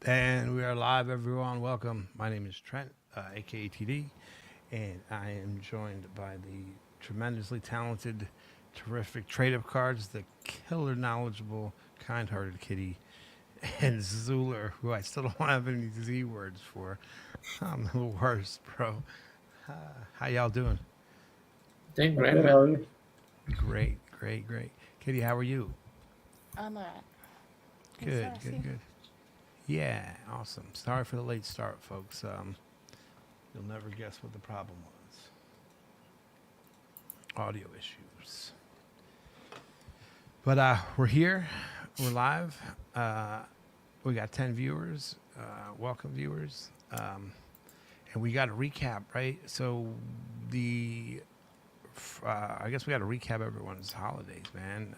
And we are live, everyone. Welcome. My name is Trent, aka TD, and I am joined by the tremendously talented, terrific TradeupCards, the killer knowledgeable, kind-hearted Kitty, and Zzuller, who I still don't have any Z words for. I'm the worst, bro. How y'all doing? Doing great, Good, how man. are you? Great, great, great. Kitty, how are you? I'm alright. Good, good, good. Yeah, awesome. Sorry for the late start, folks. You'll never guess what the problem was. Audio issues. But we're here. We're live. We got 10 viewers. Welcome, viewers. And we got a recap, right? So I guess we got to recap everyone's holidays, man.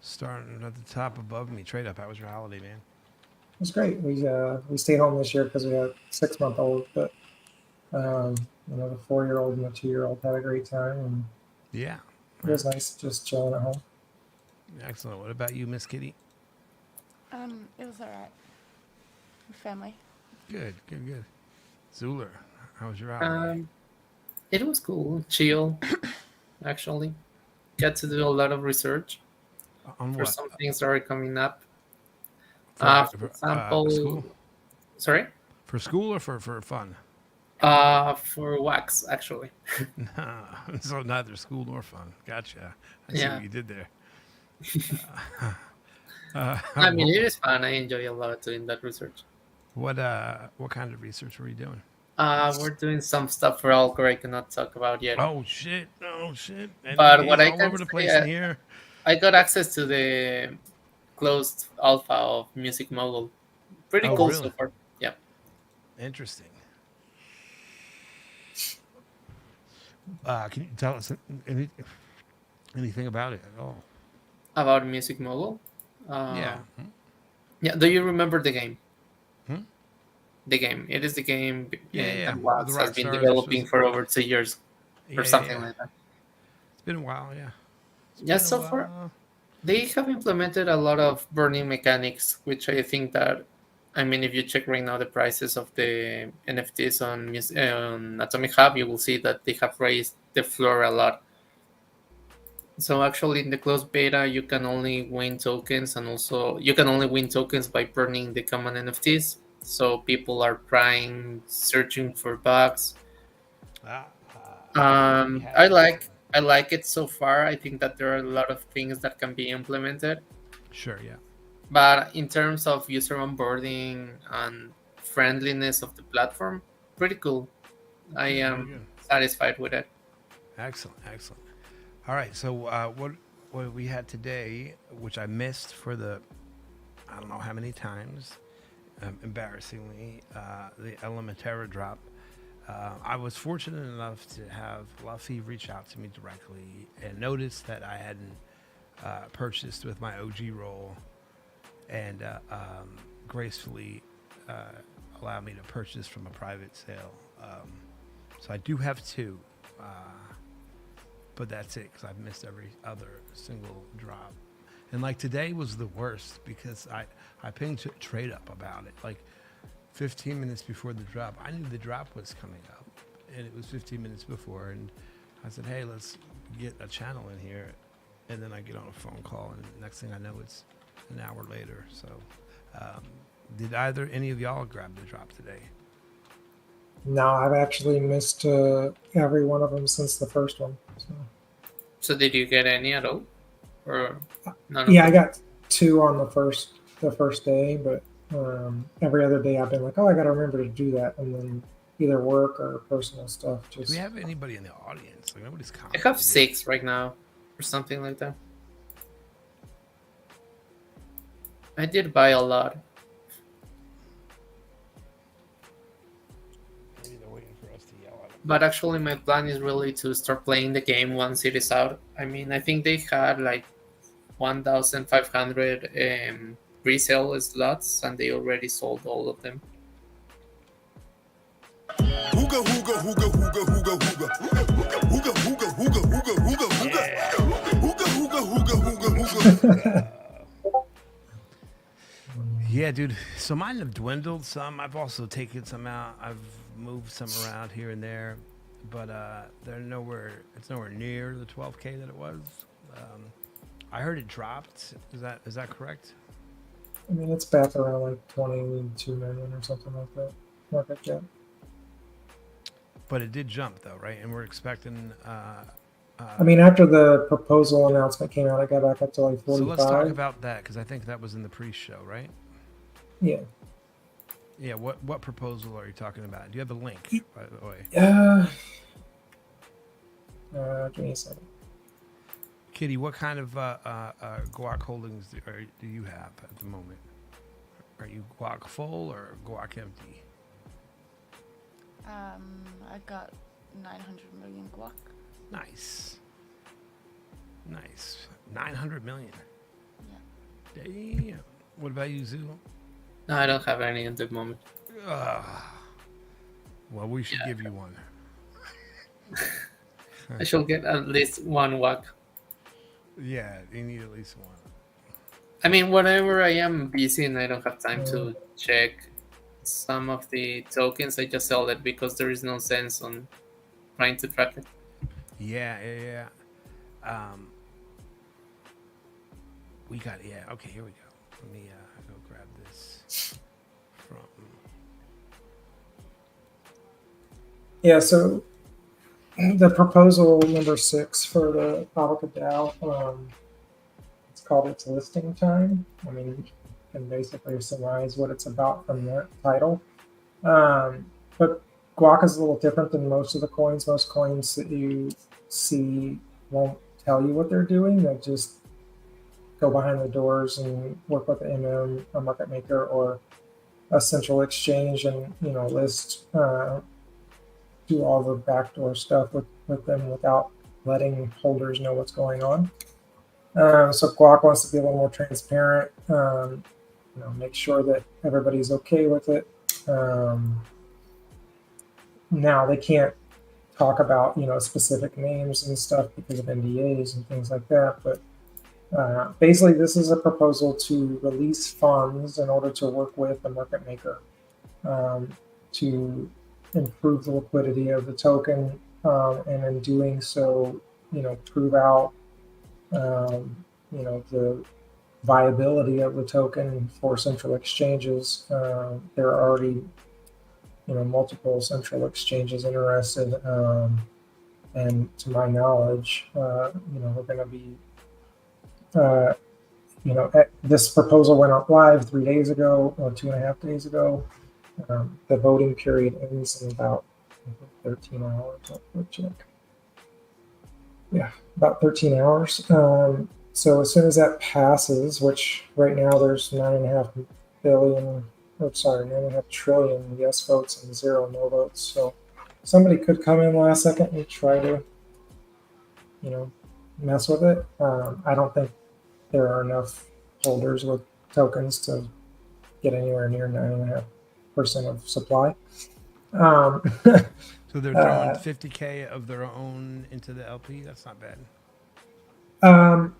Starting at the top above me, Trade Up. How was your holiday, man? It was great. We stayed home this year because we had a 6-month-old, but the 4-year-old and the 2-year-old had a great time, and Yeah. it was nice just chilling at home. Excellent. What about you, Miss Kitty? It was alright. Family. Good, good, good. Zzuller, how was your holiday? It was cool, chill, actually. Got to do a lot of research On for what? some things that are coming up. For For example, school? sorry? For school or for fun? For wax, actually. No, so neither school nor fun. Gotcha. I see Yeah. what you did there. I mean, it is fun. I enjoy a lot doing that research. What kind of research were you doing? We're doing some stuff for Alcor I cannot talk about yet. Oh shit! Oh shit! But what NDAs I all can over the say, place in here. I got access to the closed alpha of Music Mogul. Pretty Oh, cool really? so far. Yeah. Interesting. Can you tell us anything about it at all? About Music Mogul. Yeah. Yeah. Do you remember the game? Hmm? The game. It is the game Yeah. that Wax The has been Rockstars developing was- for over 2 years or something like that. It's been a while. Yeah. Yeah. Been a So far, while. they have implemented a lot of burning mechanics, which I think that. I mean, if you check right now the prices of the NFTs on Atomic Hub, you will see that they have raised the floor a lot. So actually, in the closed beta, you can only win tokens, and also you can only win tokens by burning the common NFTs. So people are trying, searching for bugs. Ah, I like it so far. I think that there are a lot of things that can be implemented. Sure. Yeah. But in terms of user onboarding and friendliness of the platform, pretty cool. I Very am good. satisfied with it. Excellent, excellent. All right, so what we had today, which I missed for I don't know how many times, embarrassingly, the Elementara drop. I was fortunate enough to have Luffy reach out to me directly and notice that I hadn't purchased with my OG roll, and gracefully allowed me to purchase from a private sale. So I do have two. But that's it, because I've missed every other single drop. And like today was the worst because I pinged Trade Up about it. Like 15 minutes before the drop, I knew the drop was coming up, and it was 15 minutes before. And I said, hey, let's get a channel in here. And then I get on a phone call, and next thing I know, it's an hour later. So did any of y'all grab the drop today? No, I've actually missed every one of them since the first one. So did you get any at all, or none? Yeah, I got 2 on the first day, but every other day I've been like, oh, I got to remember to do that, and then either work or personal stuff. Do we have anybody in the audience? Like nobody's I commenting. have 6 right now, or something like that. I did buy a lot. Maybe they're waiting for us to yell at them. But actually, my plan is really to start playing the game once it is out. I mean, I think they had like 1,500 resale slots, and they already sold all of them. Hooga hooga hooga hooga hooga hooga hooga hooga hooga hooga hooga hooga hooga hooga hooga hooga hooga hooga. Yeah, dude. So mine have dwindled some. I've also taken some out. I've moved some around here and there, but they're nowhere. It's nowhere near the 12K that it was. I heard it dropped. Is that correct? I mean, it's back around like 22 million or something like that. Market cap. But it did jump though, right? And we're expecting. I mean, after the proposal announcement came out, it got back up to like 45. So let's talk about that because I think that was in the pre-show, right? Yeah. Yeah. What proposal are you talking about? Do you have the link, by the way? Give me a second. Kitty, what kind of guac holdings do you have at the moment? Are you guac full or guac empty? I got 900 million guac. Nice. 900 million. Yeah. Damn. What about you, Zoo? No, I don't have any at the moment. Well, we should give you one. I should get at least one WAC. Yeah, you need at least one. I mean, whenever I am busy and I don't have time to check some of the tokens, I just sell it because there is no sense on trying to track it. Yeah. We got okay, here we go. Let me go grab this from So the proposal number 6 for the avocado, it's called its listing time. I mean, you can basically surmise what it's about from that title. But guac is a little different than most of the coins. Most coins that you see won't tell you what they're doing. They just go behind the doors and work with a market maker or a central exchange and list, do all the backdoor stuff with them without letting holders know what's going on. So Guac wants to be a little more transparent, make sure that everybody's okay with it. Now they can't talk about specific names and stuff because of NDAs and things like that, but basically this is a proposal to release funds in order to work with the market maker to improve the liquidity of the token, and in doing so, prove out the viability of the token for central exchanges. There are already multiple central exchanges interested, and to my knowledge, we're going to be this proposal went up live 3 days ago or 2.5 days ago. The voting period ends in about 13 hours. I'll check. Yeah, about 13 hours. So as soon as that passes, which right now there's 9.5 trillion yes votes and 0 no votes. So somebody could come in last second and try to, mess with it. I don't think there are enough holders with tokens to get anywhere near 9.5% of supply. So they're throwing 50K of their own into the LP. That's not bad.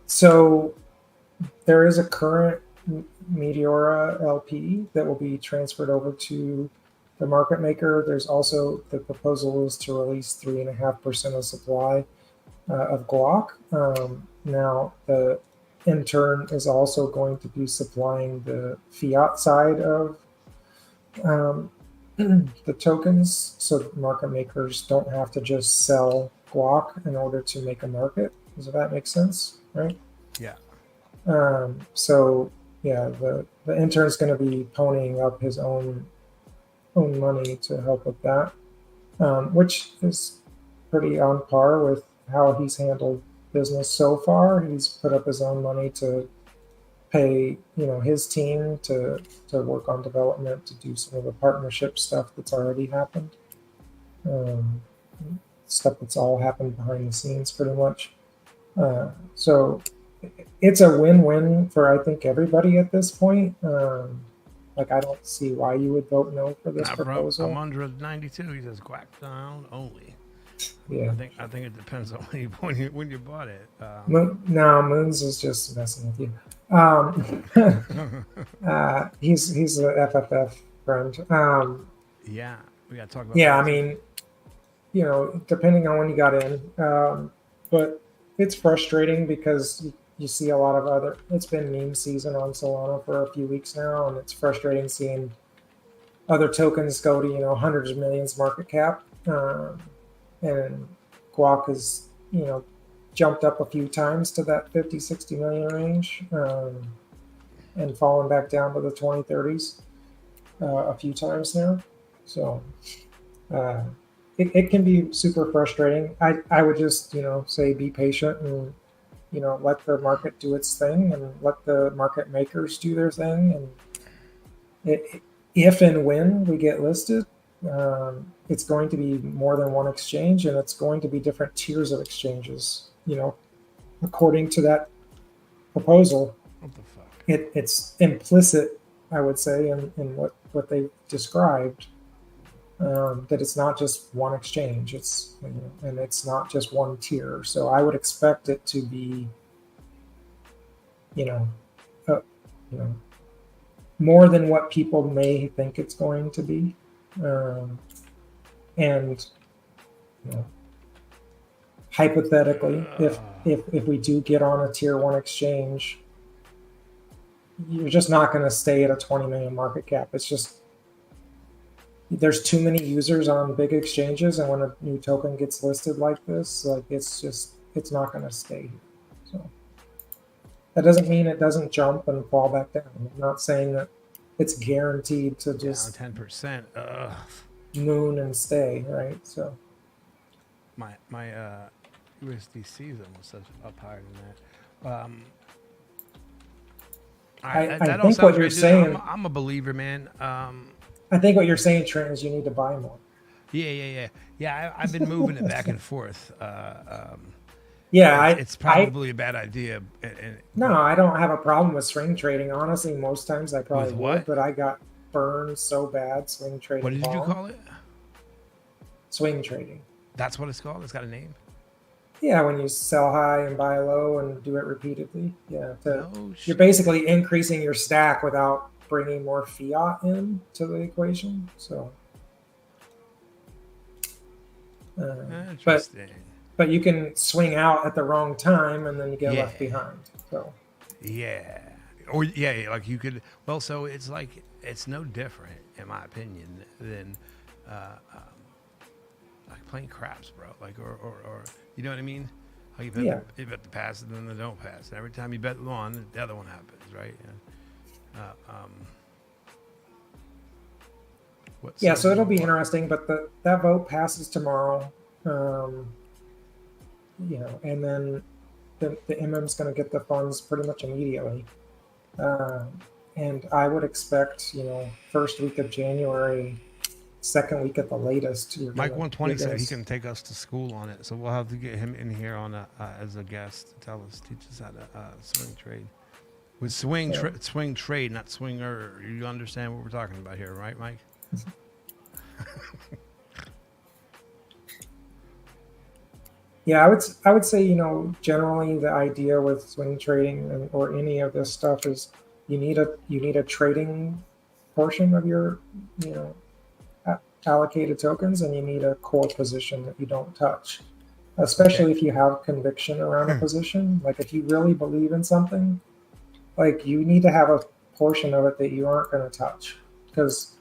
So there is a current Meteora LP that will be transferred over to the market maker. There's also the proposal is to release 3.5% of supply of Guac. Now the intern is also going to be supplying the fiat side of the tokens, so that market makers don't have to just sell Guac in order to make a market. Does that make sense? Right? Yeah. So yeah, the intern is going to be ponying up his own money to help with that, which is pretty on par with how he's handled business so far. He's put up his own money to pay his team to work on development, to do some of the partnership stuff that's already happened, stuff that's all happened behind the scenes pretty much. So it's a win-win for I think everybody at this point. I don't see why you would vote no for this proposal. I'm under 92. He says quack down only. Yeah. I think it depends on when you bought it. No, Moons is just messing with you. He's a FFF friend. Yeah, we got to talk about Yeah, that I too. mean, depending on when you got in, but it's frustrating because you see a lot of other. It's been meme season on Solana for a few weeks now, and it's frustrating seeing other tokens go to hundreds of millions market cap, and Guac is jumped up a few times to that 50, 60 million range, and fallen back down to the 20, 30s a few times now. So uh, it can be super frustrating. I would just say be patient and let the market do its thing and let the market makers do their thing. And if and when we get listed, it's going to be more than one exchange, and it's going to be different tiers of exchanges. According to that proposal, What the fuck? it's implicit, I would say, in what they described, that it's not just one exchange. It's and it's not just one tier. So I would expect it to be, you know, uh, you know, more than what people may think it's going to be, and hypothetically, if we do get on a tier one exchange, you're just not going to stay at a 20 million market cap. It's just there's too many users on big exchanges, and when a new token gets listed like this, it's not going to stay here. So that doesn't mean it doesn't jump and fall back down. I'm not saying that it's guaranteed to just down 10%. moon and stay, right? So My USDC is almost up higher than that. I all think sounds what you're great, dude. saying. I'm a believer, man. I think what you're saying, Trent, is you need to buy more. Yeah. I've been moving it back and forth. Yeah, it's probably a bad idea. No, I don't have a problem with swing trading. Honestly, most times I probably With what? would, but I got burned so bad swing trading. What did you long. call it? Swing trading. That's what it's called. It's got a name. Yeah, when you sell high and buy low and do it repeatedly. Yeah, No you're shit. basically increasing your stack without bringing more fiat in to the equation. So, Interesting. but you can swing out at the wrong time and then you get Yeah. left behind. So Yeah. Or yeah, like you could. Well, so it's like it's no different, in my opinion, than like playing craps, bro. Like or you know what I mean? Like you bet the pass and then they don't pass. And every time you bet one, the other one happens, right? yeah, so it'll be interesting. But that vote passes tomorrow. And then the MM's going to get the funds pretty much immediately. And I would expect, first week of January, second week at the latest. Mike 120 said he can take us to school on it, so we'll have to get him in here on as a guest to teach us how to swing trade. With swing trade, not swinger. You understand what we're talking about here, right, Mike? Yeah, I would say, generally the idea with swing trading or any of this stuff is you need a trading portion of your, allocated tokens, and you need a core position that you don't touch, especially if you have conviction around a position. Like if you really believe in something, like you need to have a portion of it that you aren't going to touch, because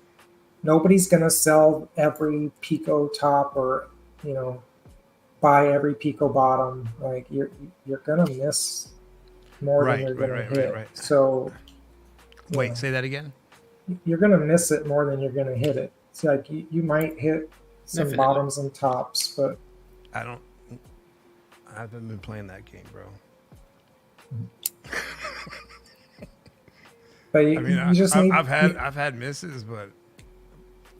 nobody's going to sell every Pico top or, buy every Pico bottom. Like you're going to miss more than you're going to hit. Right. So wait, say that again. You're going to miss it more than you're going to hit it. It's like you might hit some bottoms and tops, but I haven't been playing that game, bro. But you just need. I've had misses, but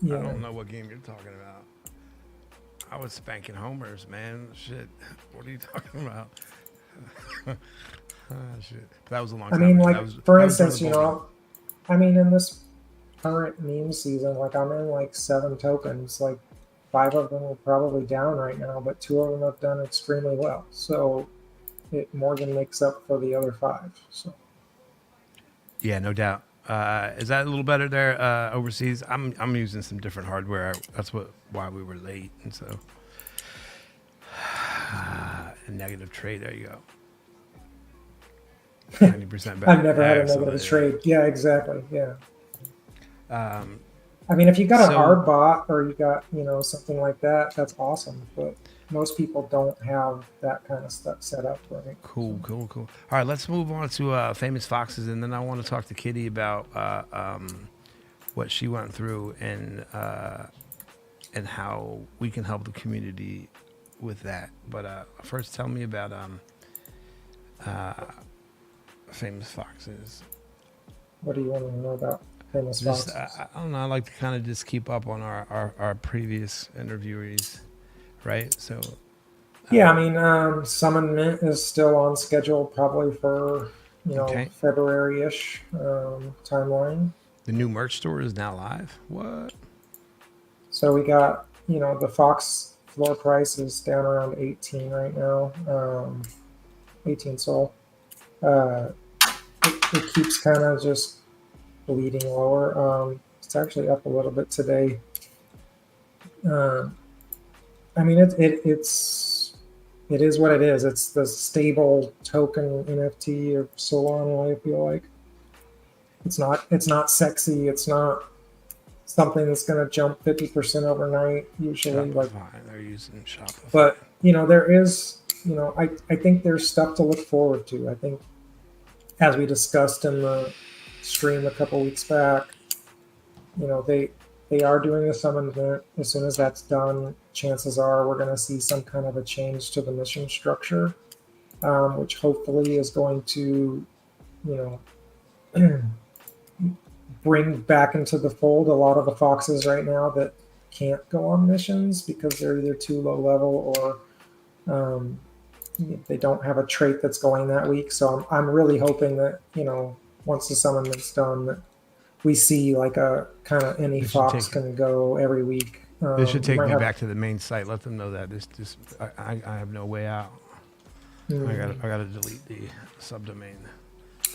I don't know what game you're talking about. I was spanking homers, man. Shit, what are you talking about? Shit, that was a long time. I mean, ago. for instance, in this current meme season, like I'm in like 7 tokens. Like 5 of them are probably down right now, but 2 of them have done extremely well. So it more than makes up for the other 5. So Yeah, no doubt. Is that a little better there overseas? I'm using some different hardware. That's why we were late, and so a negative trade. There you go. 90% better. I've never had a Excellent. negative trade. Yeah, exactly. Yeah. Um, I mean, if you got an So- ARB bot or you got, something like that, that's awesome. But most people don't have that kind of stuff set up, right? Cool. All right, let's move on to famous foxes, and then I want to talk to Kitty about what she went through and how we can help the community with that. But first, tell me about famous foxes. What do you want to know about famous Just foxes? I don't know. I like to kind of just keep up on our previous interviewees, right? So Yeah, I mean, Summon Mint is still on schedule, probably for Okay. February-ish timeline. the new merch store is now live. What? So we got the Fox floor price is down around 18 right now, 18 Sol. It keeps kind of just bleeding lower. It's actually up a little bit today. I mean, it is what it is. It's the stable token NFT of Solana. I feel like it's not sexy. It's not something that's going to jump 50% overnight. Usually, like, Shopify. They're using Shopify. but there is, I think there's stuff to look forward to. I think, as we discussed in the stream a couple weeks back, they are doing a summon event. As soon as that's done, chances are we're going to see some kind of a change to the mission structure, which hopefully is going to, bring back into the fold a lot of the foxes right now that can't go on missions because they're either too low level or they don't have a trait that's going that week. So I'm really hoping that once the summonment's done, that we see like a kind of any They should fox take- can go every week. They should You take might me have- back to the main site. Let them know that I have no way out. Mm. I gotta delete the subdomain.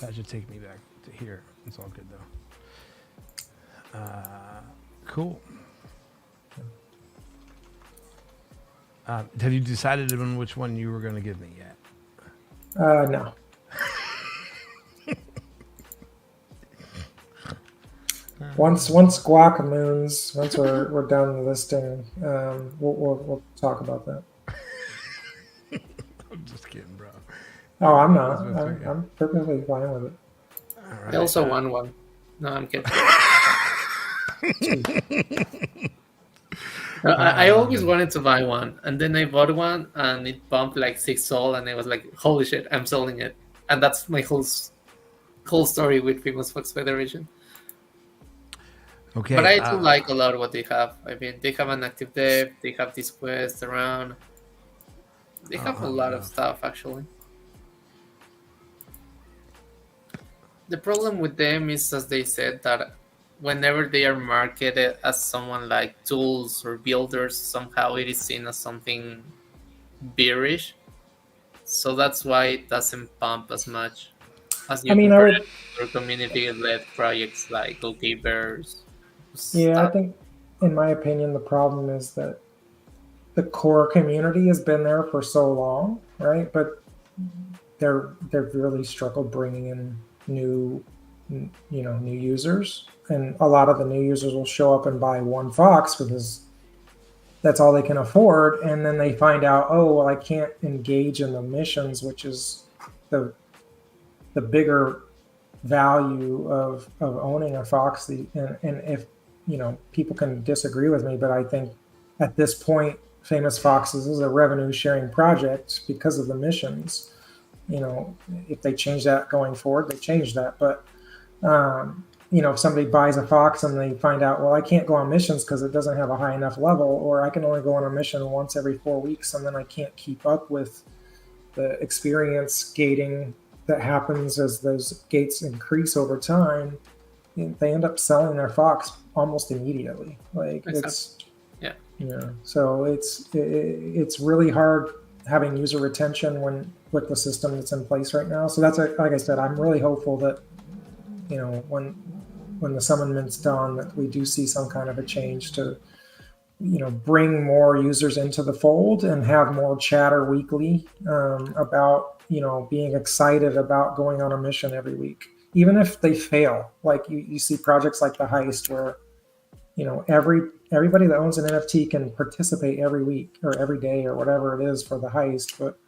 That should take me back to here. It's all good though. Cool. Have you decided on which one you were going to give me yet? No. Once Guacamoons, once we're done listing, we'll talk about that. I'm just kidding, bro. Oh, I'm not. That's okay. I'm perfectly fine with it. All I right. also won one. No, I'm kidding. I always wanted to buy one, and then I bought one, and it bumped like 6 Sol, and I was like, "Holy shit, I'm selling it!" And that's my whole story with Famous Fox Federation. Okay. But I do like a lot what they have. I mean, they have an active dev, they have this quest around. They have a lot of stuff, actually. The problem with them is, as they said, that whenever they are marketed as someone like tools or builders, somehow it is seen as something bearish. So that's why it doesn't pump as much as you I mean, I compare would. it to community-led projects like Goalkeepers. Yeah, I think, in my opinion, the problem is that the core community has been there for so long, right? But they've really struggled bringing in new users, and a lot of the new users will show up and buy one Fox because that's all they can afford, and then they find out, oh well, I can't engage in the missions, which is the bigger value of owning a Fox. And if people can disagree with me, but I think at this point, Famous Foxes is a revenue sharing project because of the missions. If they change that going forward, they change that. But if somebody buys a Fox and they find out, well, I can't go on missions because it doesn't have a high enough level, or I can only go on a mission once every 4 weeks, and then I can't keep up with the experience gating that happens as those gates increase over time, they end up selling their Fox almost immediately. Like Exactly. So it's really hard having user retention when with the system that's in place right now. So that's like I said, I'm really hopeful that when the summonment's done, that we do see some kind of a change to bring more users into the fold and have more chatter weekly about being excited about going on a mission every week, even if they fail. Like you see projects like the Heist where everybody that owns an NFT can participate every week or every day or whatever it is for the Heist. But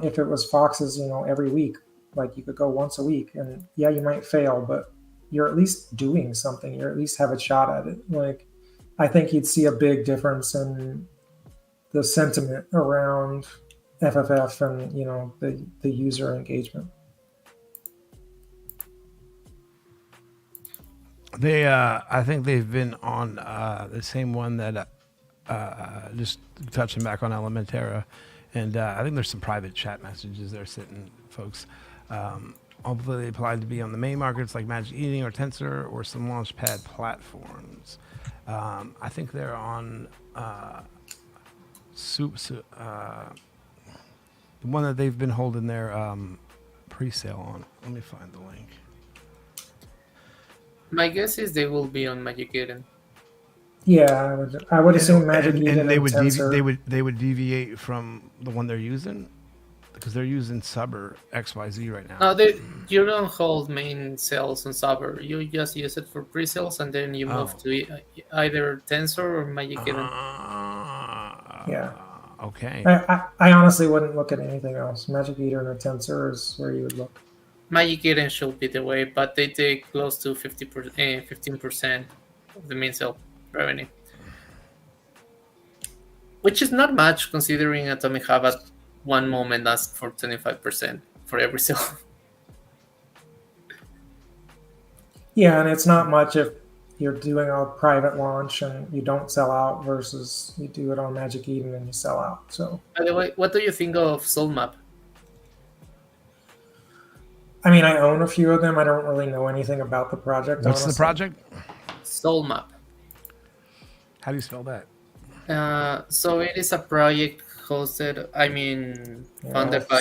if it was Foxes, every week, like you could go once a week, and yeah, you might fail, but you're at least doing something. You at least have a shot at it. Like I think you'd see a big difference in the sentiment around FFF and the user engagement. I think they've been on the same one that just touching back on Elementara, and I think there's some private chat messages there sitting, folks. Hopefully they apply to be on the main markets like Magic Eden or Tensor or some launchpad platforms. I think they're on the one that they've been holding their pre-sale on. Let me find the link. My guess is they will be on Magic Eden. Yeah, I would assume Magic Eden and they would Tensor. they would deviate from the one they're using because they're using Zzuller XYZ right now. No, you don't hold main sales on Zzuller. You just use it for pre-sales, and then you move to either Tensor or Magic Eden. Yeah. Okay. I honestly wouldn't look at anything else. Magic Eden or Tensor is where you would look. Magic Eden should be the way, but they take close to 15% of the main sale revenue, which is not much considering Atomic Hub at one moment asked for 25% for every sale. Yeah, and it's not much if you're doing a private launch and you don't sell out versus you do it on Magic Eden and you sell out. So, By the way, what do you think of Soul Map? I mean, I own a few of them. I don't really know anything about the project. What's honestly. the project? Soul Map. How do you spell that? So it is a project funded by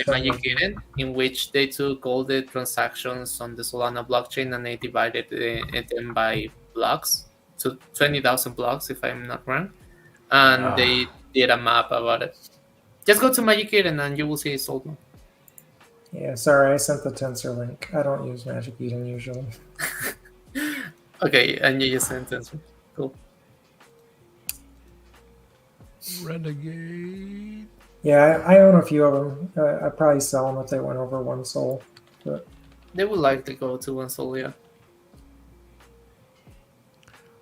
Magic Eden, in which they took all the transactions on the Solana blockchain and they divided them by blocks, to 20,000 blocks, if I'm not wrong, and they did a map about it. Just go to Magic Eden and you will see Soul Map. Yeah, sorry, I sent the Tensor link. I don't use Magic Eden usually. Okay, and you just sent Tensor. Cool. Renegade. Yeah, I own a few of them. I'd probably sell them if they went over one soul. But They would likely go to one soul, yeah.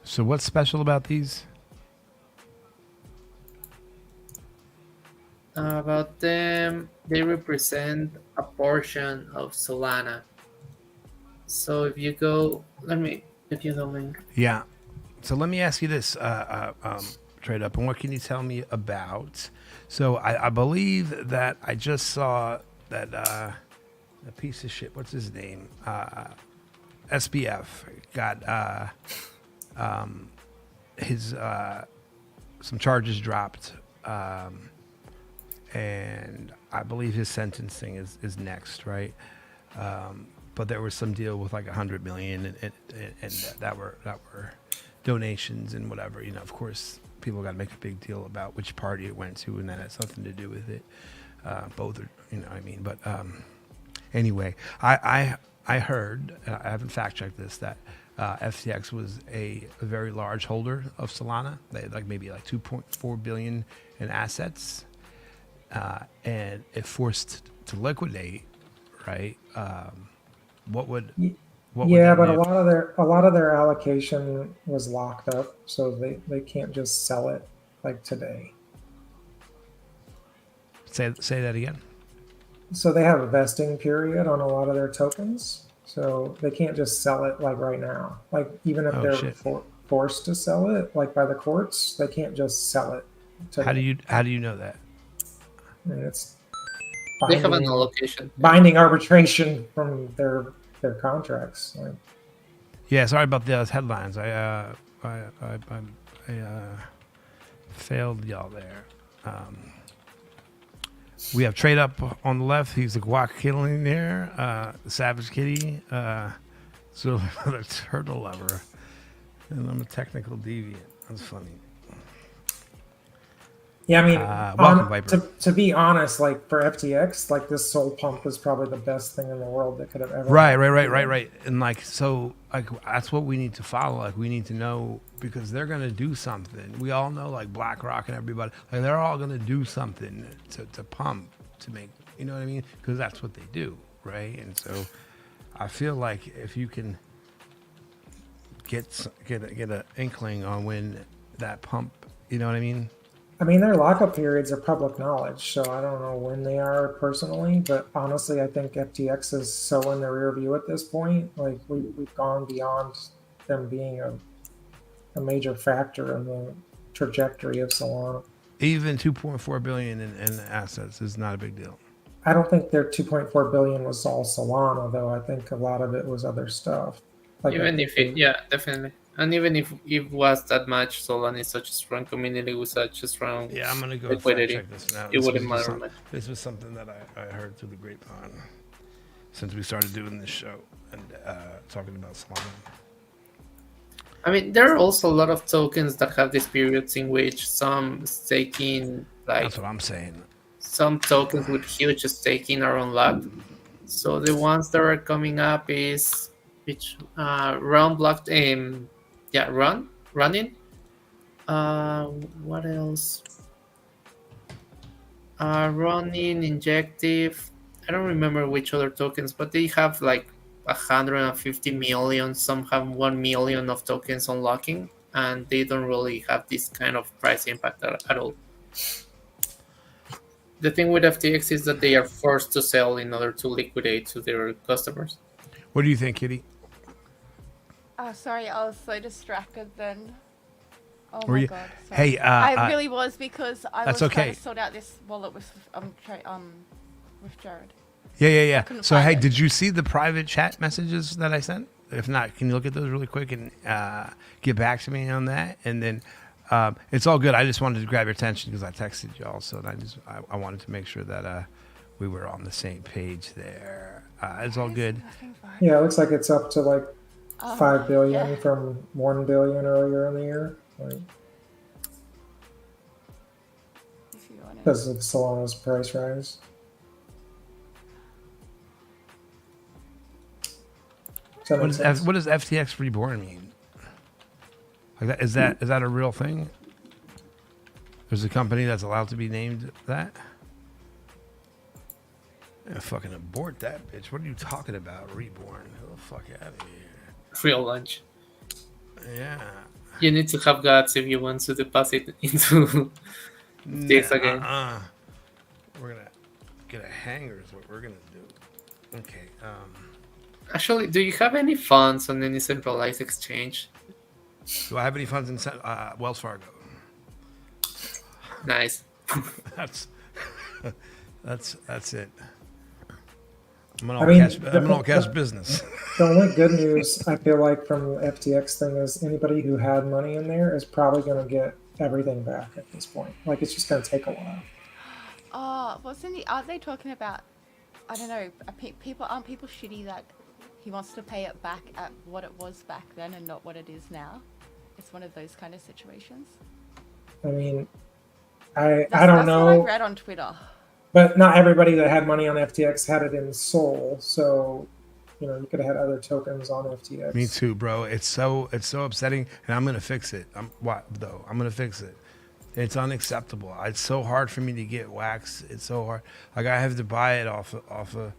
So what's special about these? About them, they represent a portion of Solana. So if you go, let me give you the link. Yeah. So let me ask you this, Trade Up, and what can you tell me about? So I believe that I just saw that a piece of shit. What's his name? SBF got his some charges dropped, and I believe his sentencing is next, right? But there was some deal with like 100 million, and that were donations and whatever. Of course, people got to make a big deal about which party it went to, and that has something to do with it. Both are, what I mean. But anyway, I heard, I haven't fact checked this, that FTX was a very large holder of Solana. They had maybe 2.4 billion in assets, and if forced to liquidate, right? What would but a lot of their allocation was locked up, so they can't just sell it like today. Say that again. So they have a vesting period on a lot of their tokens, so they can't just sell it like right now. Like even if they're forced to sell it, like by the courts, they can't just sell it today. How do you know that? I mean, it's They have an allocation. binding arbitration from their contracts. Yeah, sorry about those headlines. I failed y'all there. We have Trade Up on the left. He's a guac killing there. Savage Kitty. So the turtle lover. And I'm a technical deviant. That's funny. Yeah, I mean, welcome, Viper. to be honest, like for FTX, like this soul pump was probably the best thing in the world that could have ever. Right. And like, so like, that's what we need to follow. Like, we need to know because they're going to do something. We all know like BlackRock and everybody, like they're all going to do something to pump, to make, you know what I mean? Because that's what they do. Right. And so I feel like if you can get an inkling on when that pump, you know what I mean? I mean, their lockup periods are public knowledge, so I don't know when they are personally, but honestly, I think FTX is so in the rear view at this point. Like, we've gone beyond them being a major factor in the trajectory of Solana. Even 2.4 billion in assets is not a big deal. I don't think their 2.4 billion was all Solana, though. I think a lot of it was other stuff. Like Even if it, yeah, definitely. And even if it was that much, Solana is such a strong community with such a strong Yeah, I'm gonna go liquidity. check this now. It wouldn't matter much. This was something that I heard through the grapevine since we started doing this show and talking about Solana. I mean, there are also a lot of tokens that have these periods in which some staking, like That's what I'm saying. some tokens with huge staking are unlocked. So the ones that are coming up is which run blocked running. What else? Running, injective. I don't remember which other tokens, but they have like 150 million. Some have 1 million of tokens unlocking, and they don't really have this kind of price impact at all. The thing with FTX is that they are forced to sell in order to liquidate to their customers. What do you think, Kitty? Oh, sorry, I was so distracted then. Oh Were my you- god. Sorry. Hey, I really was because I that's was trying okay. to sort out this wallet with Jared. Yeah. couldn't So, find hey, it. did you see the private chat messages that I sent? If not, can you look at those really quick and get back to me on that? And then it's all good. I just wanted to grab your attention because I texted you also, and I wanted to make sure that we were on the same page there. It's all good. Yeah, it looks like it's up to like 5 billion yeah. from 1 billion earlier in the year. Like, If you want to. because of Solana's price rise. Does that make sense? What does FTX Reborn mean? Like that is that a real thing? There's a company that's allowed to be named that? Yeah, fucking abort that bitch. What are you talking about? Reborn. Get the fuck out of here. Real lunch. Yeah. You need to have guts if you want to deposit into this again. We're gonna get a hanger is what we're gonna do. Okay. Actually, do you have any funds on any centralized exchange? Do I have any funds in Wells Fargo? Nice. That's it. I'm an I mean, all cash business. The only good news I feel like from the FTX thing is anybody who had money in there is probably going to get everything back at this point. Like, it's just going to take a while. Aren't they talking about, I don't know, aren't people shitty that he wants to pay it back at what it was back then and not what it is now? It's one of those kind of situations. I mean, I don't That's know. what I read on Twitter. But not everybody that had money on FTX had it in Sol. So, you know, you could have had other tokens on FTX. Me too, bro. It's so upsetting, and I'm gonna fix it. I'm gonna fix it. It's unacceptable. It's so hard for me to get wax. It's so hard. Like I have to buy it off of.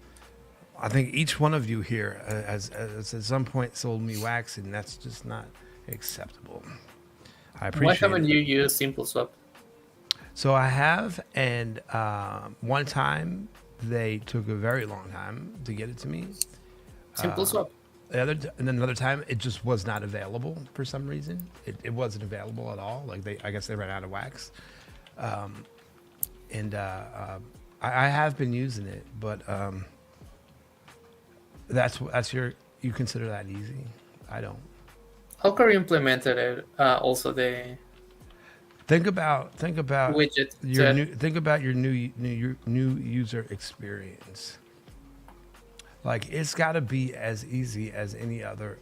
I think each one of you here has at some point sold me wax, and that's just not acceptable. I appreciate Why it. haven't you used Simple Swap? So I have, and one time they took a very long time to get it to me. Simple Swap. And then another time it just was not available for some reason. It wasn't available at all. Like I guess they ran out of wax. I have been using it, but you consider that easy? I don't. Hawker implemented it. Also the Think about widget. your new user experience. Like it's got to be as easy as any other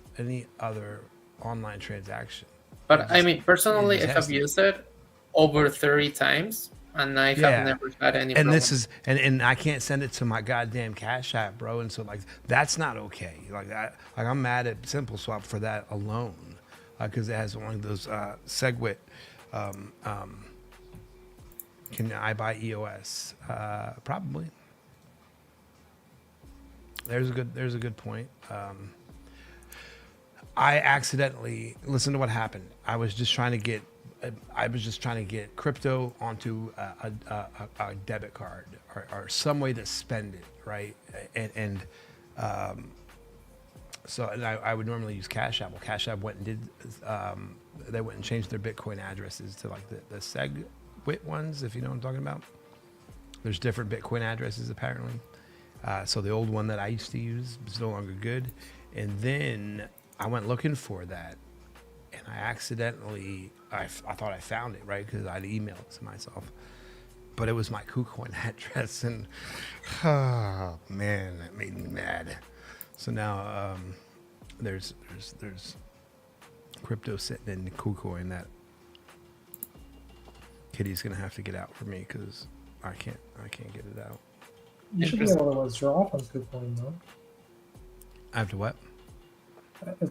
online transaction. But I mean, personally, I has have to be. used it over 30 times, and I have Yeah. never had any And problem. this is and I can't send it to my goddamn Cash App, bro. And so like that's not okay. Like I'm mad at Simple Swap for that alone, because it has one of those SegWit. Can I buy EOS? Probably. There's a good point. I accidentally listen to what happened. I was just trying to get crypto onto a debit card or some way to spend it, right? So I would normally use Cash App. Well, Cash App went and did they went and changed their Bitcoin addresses to like the SegWit ones, if you know what I'm talking about. There's different Bitcoin addresses apparently. So the old one that I used to use is no longer good. And then I went looking for that, and I accidentally, I thought I found it, right? Because I'd emailed it to myself. But it was my KuCoin address, and oh man, that made me mad. So now there's crypto sitting in the KuCoin that Kitty's gonna have to get out for me because I can't get it out. You should be able to withdraw from KuCoin though. I have to what?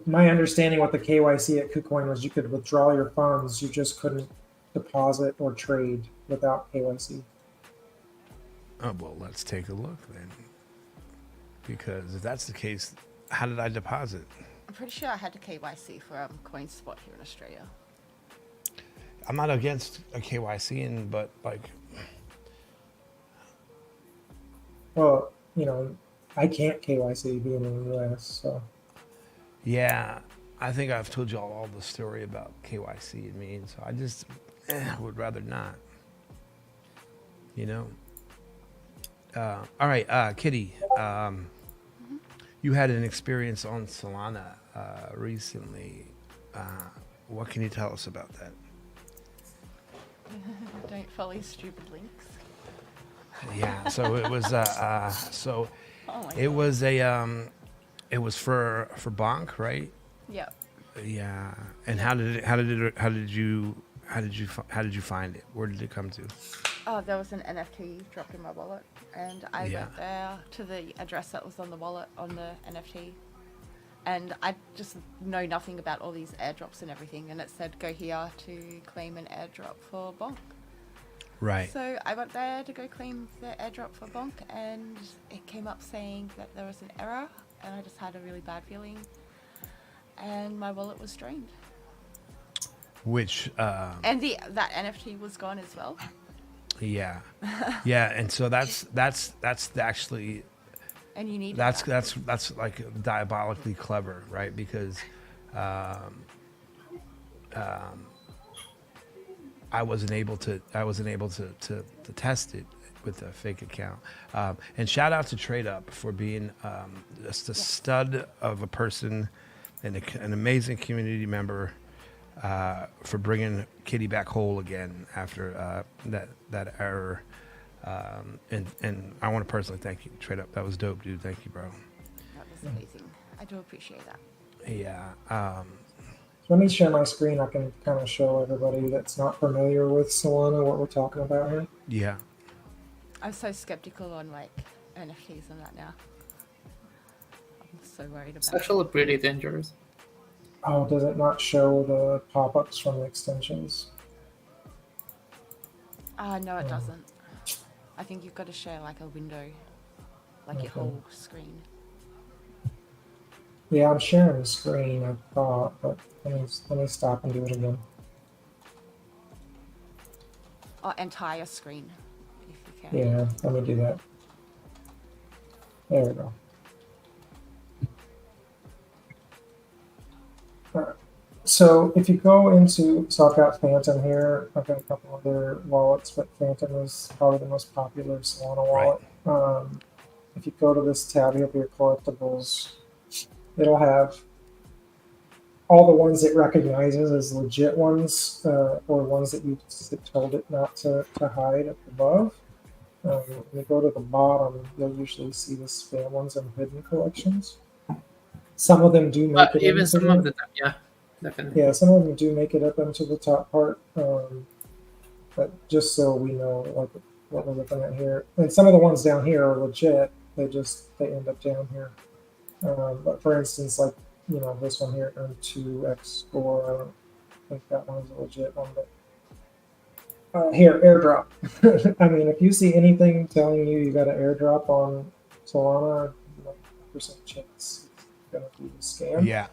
My understanding with the KYC at KuCoin was you could withdraw your funds, you just couldn't deposit or trade without KYC. Oh well, let's take a look then. Because if that's the case, how did I deposit? I'm pretty sure I had to KYC for CoinSpot here in Australia. I'm not against a KYC, but like, Well, you know, I can't KYC being in the US, so yeah, I think I've told you all the story about KYC and me, and so I just would rather not. You know. All right, Kitty. You had an experience on Solana recently. What can you tell us about that? Don't follow stupid links. Yeah, so it was Oh my it God. was it was for Bonk, right? Yeah. Yeah. And how did you find it? Where did it come to? Oh, there was an NFT dropped in my wallet, and I Yeah. went there to the address that was on the wallet on the NFT, and I just know nothing about all these airdrops and everything, and it said go here to claim an airdrop for Bonk. Right. So I went there to go claim the airdrop for Bonk, and it came up saying that there was an error, and I just had a really bad feeling, and my wallet was drained, Which and that NFT was gone as well. yeah. Yeah, and so that's actually And you need that's like diabolically clever, right? Because I wasn't able to test it with a fake account. And shout out to TradeUp for being just a stud of a person and an amazing community member for bringing Kitty back whole again after that error. And I want to personally thank you, TradeUp. That was dope, dude. Thank you, bro. That was amazing. I do appreciate that. Yeah. let me share my screen. I can kind of show everybody that's not familiar with Solana what we're talking about here. Yeah. I'm so skeptical on like NFTs and that now. I'm so worried It's about it. actually pretty dangerous. Oh, does it not show the pop-ups from the extensions? No, it doesn't. I think you've got to share like a window, like your Okay. whole screen. Yeah, I'm sharing the screen, I thought, but let me stop and do it again. Or entire screen, if you can. Yeah, let me do that. There we go. Alright. So if you go into, so I've got Phantom here. I've got a couple other wallets, but Phantom is probably the most popular Solana wallet. If you go to this tab here for your collectibles, it'll have all the ones it recognizes as legit ones, or ones that you told it not to hide up above. When you go to the bottom, you'll usually see the spam ones and hidden collections. Some of them do make But it even into some of the time, yeah, definitely. yeah, some of them do make it up into the top part. But just so we know, like what we're looking at here, and some of the ones down here are legit. They end up down here. But for instance, like this one here earned 2x score. I don't think that one's a legit one, but here airdrop. I mean, if you see anything telling you got an airdrop on Solana, 100% chance it's gonna be a scam. Yeah.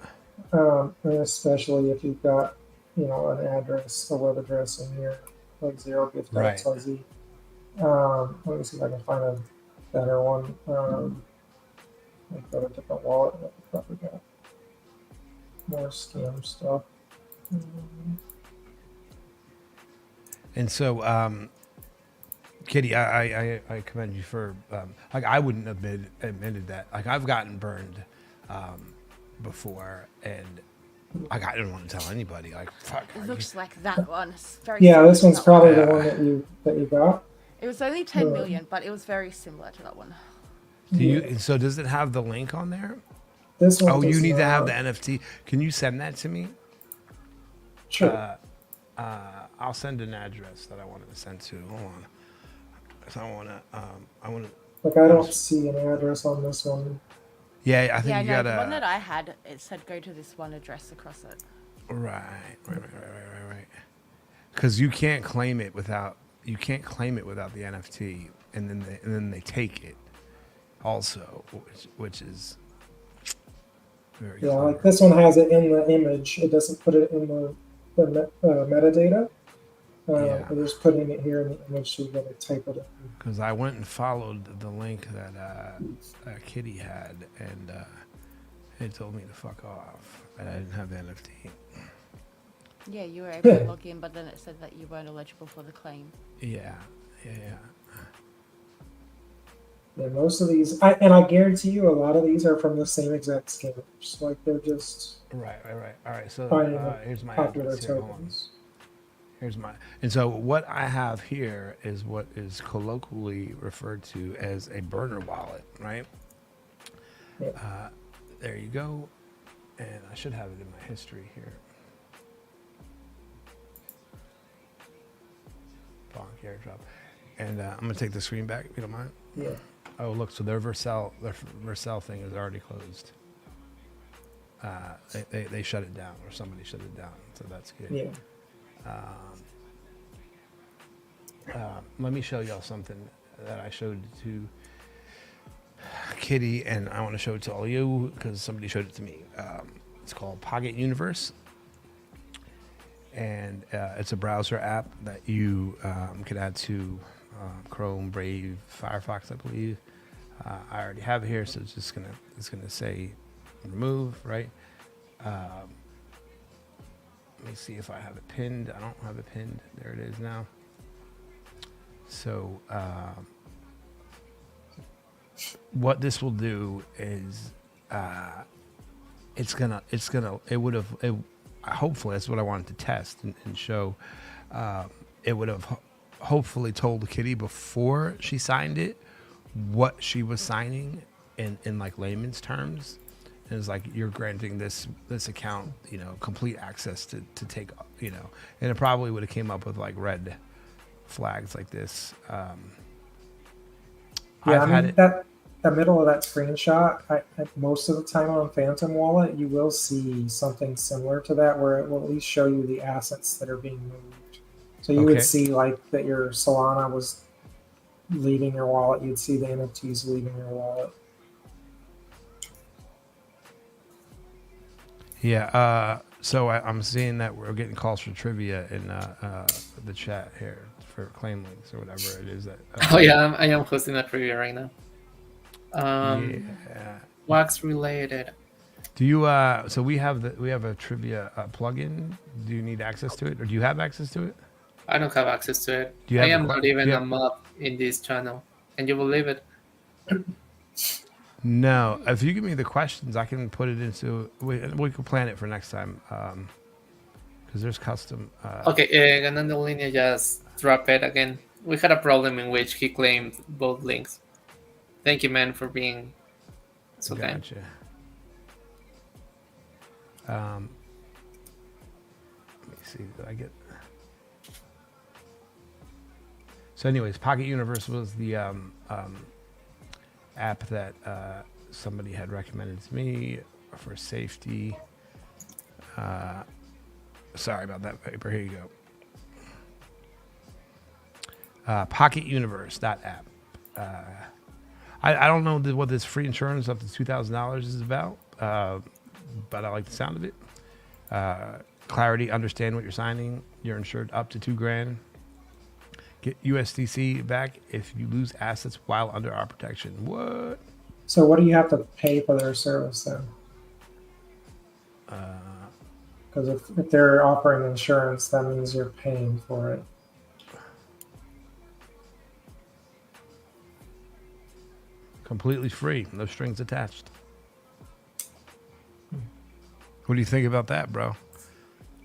And especially if you've got an address, a web address in here, like zerogift.xyz. Let me see if I can find a better one. I've got a different wallet. I probably got more scam stuff. And so, Kitty, I commend you for like I wouldn't have admitted that. Like I've gotten burned before, and like I didn't want to tell anybody. Like fuck. It looks like that one. It's very Yeah, similar this to one's that probably one. the one that you got. It was only 10 million, but it was very similar to that one. Do you? So does it have the link on there? This one. Oh, you does need to have the not. NFT. Can you send that to me? Sure. I'll send an address that I wanted to send to. Hold on. So I want to. Like I don't see an address on this one. Yeah, I think Yeah, you no, gotta. the one that I had, it said go to this one address across it. Right. Because you can't claim it without the NFT, and then they take it, also, which is very Yeah, clever. like this one has it in the image. It doesn't put it in the metadata. Yeah. They're just putting it here in the image, so you got to type it in. Because I went and followed the link that Kitty had, and it told me to fuck off, and I didn't have the NFT. Yeah, you were able to log in, but then it said that you weren't eligible for the claim. Yeah. Yeah, most of these, I guarantee you, a lot of these are from the same exact scammers. Like they're just Right. All right. So finding here's my popular address here. Hold on. tokens. And so what I have here is what is colloquially referred to as a burner wallet, right? Yeah. There you go. And I should have it in my history here. Bonk airdrop. And I'm gonna take the screen back if you don't mind. Yeah. Oh, look, so their Vercel thing is already closed. They shut it down, or somebody shut it down, so that's good. Yeah. Let me show y'all something that I showed to Kitty, and I want to show it to all you because somebody showed it to me. It's called Pocket Universe, and it's a browser app that you can add to Chrome, Brave, Firefox, I believe. I already have it here, so it's gonna say remove, right? Let me see if I have it pinned. I don't have it pinned. There it is now. So what this will do is hopefully that's what I wanted to test and show. It would have hopefully told Kitty before she signed it what she was signing in like layman's terms. And it's like you're granting this account, complete access to take, and it probably would have came up with like red flags like this. Yeah, I've had it. that the middle of that screenshot, most of the time on Phantom Wallet, you will see something similar to that, where it will at least show you the assets that are being moved. So you Okay. would see like that your Solana was leaving your wallet. You'd see the NFTs leaving your wallet. Yeah. So I'm seeing that we're getting calls for trivia in the chat here for claim links or whatever it is that. Oh yeah, I am hosting a trivia right now. Yeah. Wax related. Do you? So we have a trivia plugin. Do you need access to it, or do you have access to it? I don't have access to it. Do you I have am a not do even you a have- mob in this channel. Can you believe it? No, if you give me the questions, I can put it into. We can plan it for next time. Because there's custom. Okay, Ganando Linea just dropped it again. We had a problem in which he claimed both links. Thank you, man, for being so kind. Gotcha. Let me see. Did I get? So, anyways, Pocket Universe was the app that somebody had recommended to me for safety. Sorry about that paper. Here you go. Pocket Universe app. I don't know what this free insurance up to $2,000 is about, but I like the sound of it. Clarity, understand what you're signing. You're insured up to $2,000. Get USDC back if you lose assets while under our protection. What? So what do you have to pay for their service then? Because if they're offering insurance, that means you're paying for it. Completely free, no strings attached. What do you think about that, bro?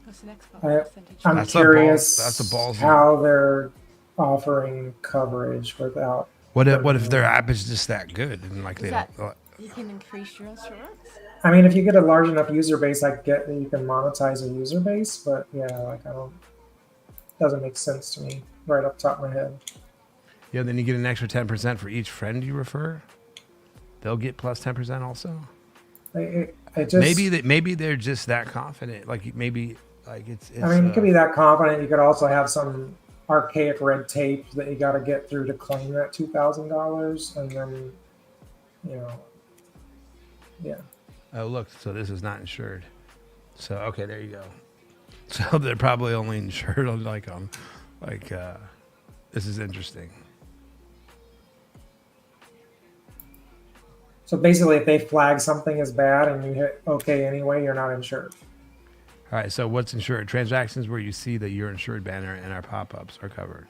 What's the next I- percentage? I'm That's a curious that's a ballsy- how they're offering coverage without. What if their app is just that good and like they Is that- don't? You can increase your insurance. I mean, if you get a large enough user base, I get that you can monetize a user base, but yeah, like doesn't make sense to me right up top of my head. Yeah, then you get an extra 10% for each friend you refer. They'll get plus 10% also. It just Maybe they're just that confident. Like maybe like it's I mean, you could be that confident. You could also have some archaic red tape that you got to get through to claim that $2,000, and then, yeah. Oh, look, so this is not insured. So okay, there you go. So they're probably only insured on this is interesting. So basically, if they flag something as bad and you hit OK anyway, you're not insured. All right, so what's insured? Transactions where you see the You're Insured banner and our pop-ups are covered.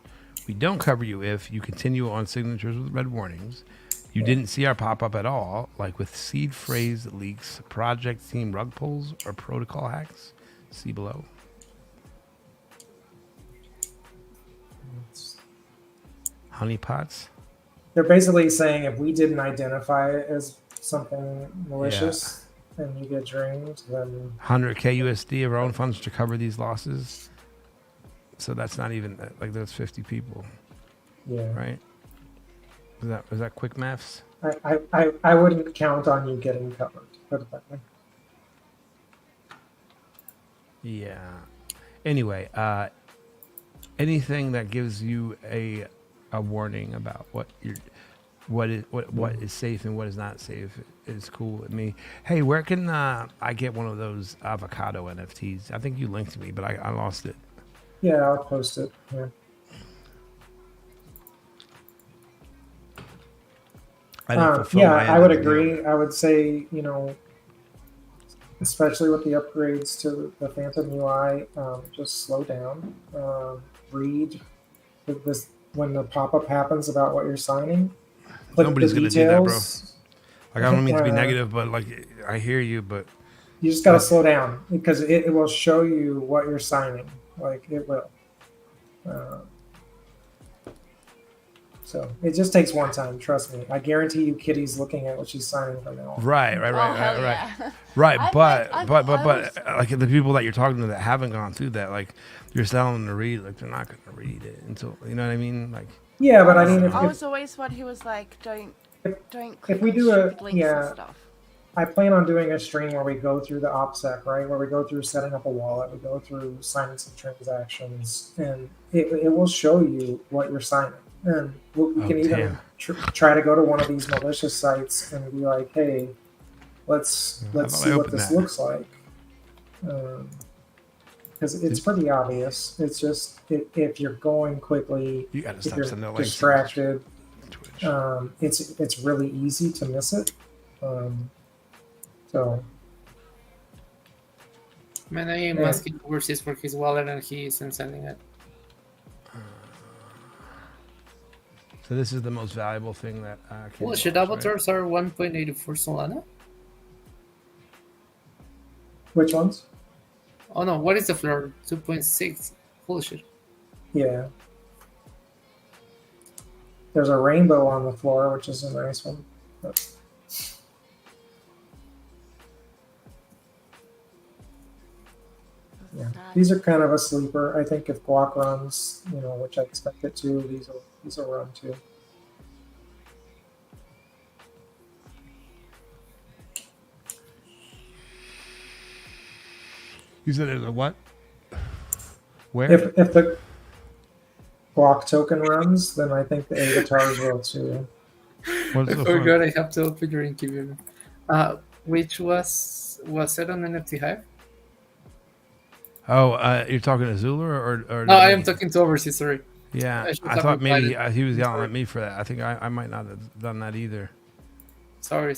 We don't cover you if you continue on signatures with red warnings, you didn't see our pop-up at all, like with seed phrase leaks, project team rug pulls, or protocol hacks. See below. Honeypots. They're basically saying if we didn't identify it as something malicious and you get drained, then 100K USD of our own funds to cover these losses. So that's not even like that's 50 people, yeah. right? Is that quick maths? I wouldn't count on you getting covered. Put it that way. Yeah. Anyway, anything that gives you a warning about what is safe and what is not safe is cool with me. Hey, where can I get one of those avocado NFTs? I think you linked me, but I lost it. Yeah, I'll post it. Yeah. I didn't fulfill Yeah, my end I would of the deal. agree. I would say, especially with the upgrades to the Phantom UI, just slow down. Read this when the pop-up happens about what you're signing. Click Nobody's the gonna do that, bro. details. Like I don't mean to be negative, but like I hear you, but You just got to slow down because it will show you what you're signing. Like it will. So it just takes one time. Trust me. I guarantee you, Kitty's looking at what she's signing from now on. right. Oh, hell yeah. Right, I but was- like the people that you're talking to that haven't gone through that, like you're telling them to read, like they're not going to read it until you know what I mean. Like Yeah, but I mean, I if was always one who was like, don't click we on do stupid links and stuff. I plan on doing a stream where we go through the OPSEC, right? Where we go through setting up a wallet, we go through signing some transactions, and it will show you what you're signing. And we can even try to go to one of these malicious sites and be like, hey, let's see what this looks like. Because it's pretty obvious. It's just if you're going quickly, you got to if stop you're sending links. distracted, Twitch. it's really easy to miss it. So Man, I am asking overseas for his wallet and he isn't sending it. So this is the most valuable thing that Kitteeh Well, shit, lost, right? avatars are 1.84 Solana. Which ones? Oh no, what is the floor? 2.6. Holy shit. Yeah. There's a rainbow on the floor, which is a nice one. But yeah, these are kind of a sleeper. I think if Guac runs, which I expect it to, these will run too. You said there's a what? Where? If the Guac token runs, then I think the avatars will too. What's I the forgot fun? I have to open your incubator. Which was it on NFT Hive? Oh, you're talking to Zzuller or No, I am me? talking to overseas. Sorry. Yeah, I should I have thought maybe replied he was I'm yelling sorry. at me for that. I think I might not have done that either. Sorry.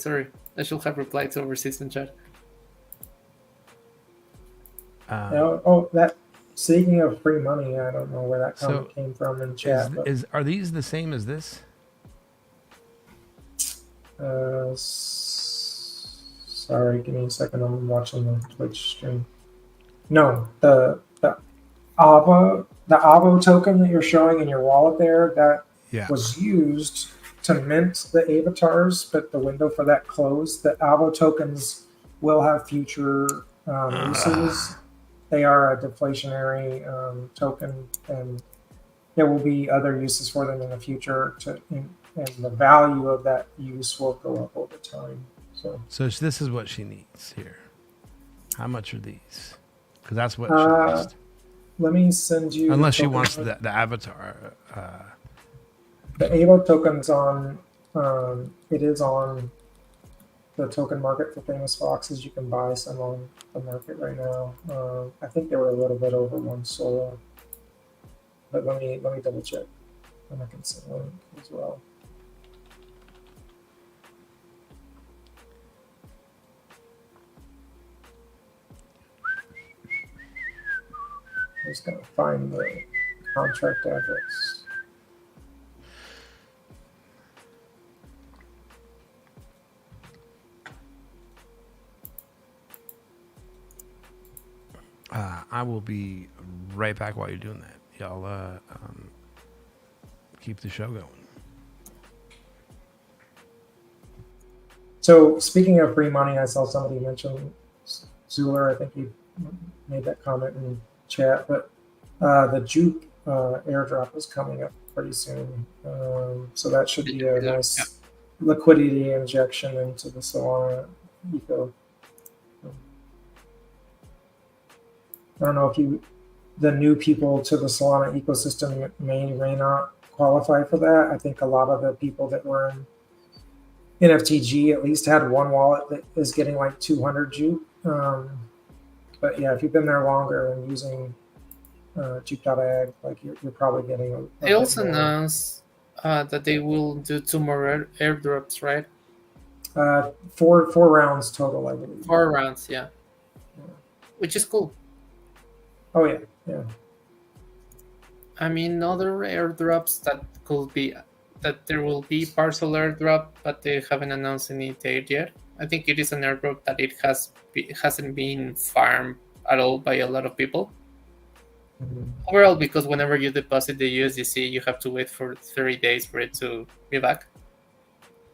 I should have replied to overseas in chat. That speaking of free money, I don't know where that comment So, came from in chat. But, Are these the same as this? sorry, give me a second. I'm watching the Twitch stream. No, the Avo token that you're showing in your wallet there, that Yeah. was used to mint the avatars, but the window for that closed. The Avo tokens will have future uses. They are a deflationary token, and there will be other uses for them in the future. And the value of that use will go up over time. So this is what she needs here. How much are these? Because that's what she missed. Let me send you. Unless she token wants link. the avatar. The Avo token's on. It is on the token market for famous foxes. You can buy some on the market right now. I think they were a little bit over one Solar, but let me double check, and I can send a link as well. I'm just gonna find the contract address. I will be right back while you're doing that. Y'all keep the show going. So speaking of free money, I saw somebody mention Zzuller. I think he made that comment in chat, but the Juke airdrop is coming up pretty soon. So that should be a nice liquidity injection into the Solana eco. I don't know if the new people to the Solana ecosystem may or may not qualify for that. I think a lot of the people that were in NFTG at least had one wallet that is getting like 200 Juke. But yeah, if you've been there longer and using Juke.ag, like you're probably getting a They bit also more. announced that they will do 2 more airdrops, right? 4 rounds total, I believe. 4 rounds, yeah. Which is cool. Oh yeah. I mean, other airdrops that could be that there will be parcel airdrop, but they haven't announced any date yet. I think it is an airdrop that it hasn't been farmed at all by a lot of people. Mhm. Overall, because whenever you deposit the USDC, you have to wait for 30 days for it to be back.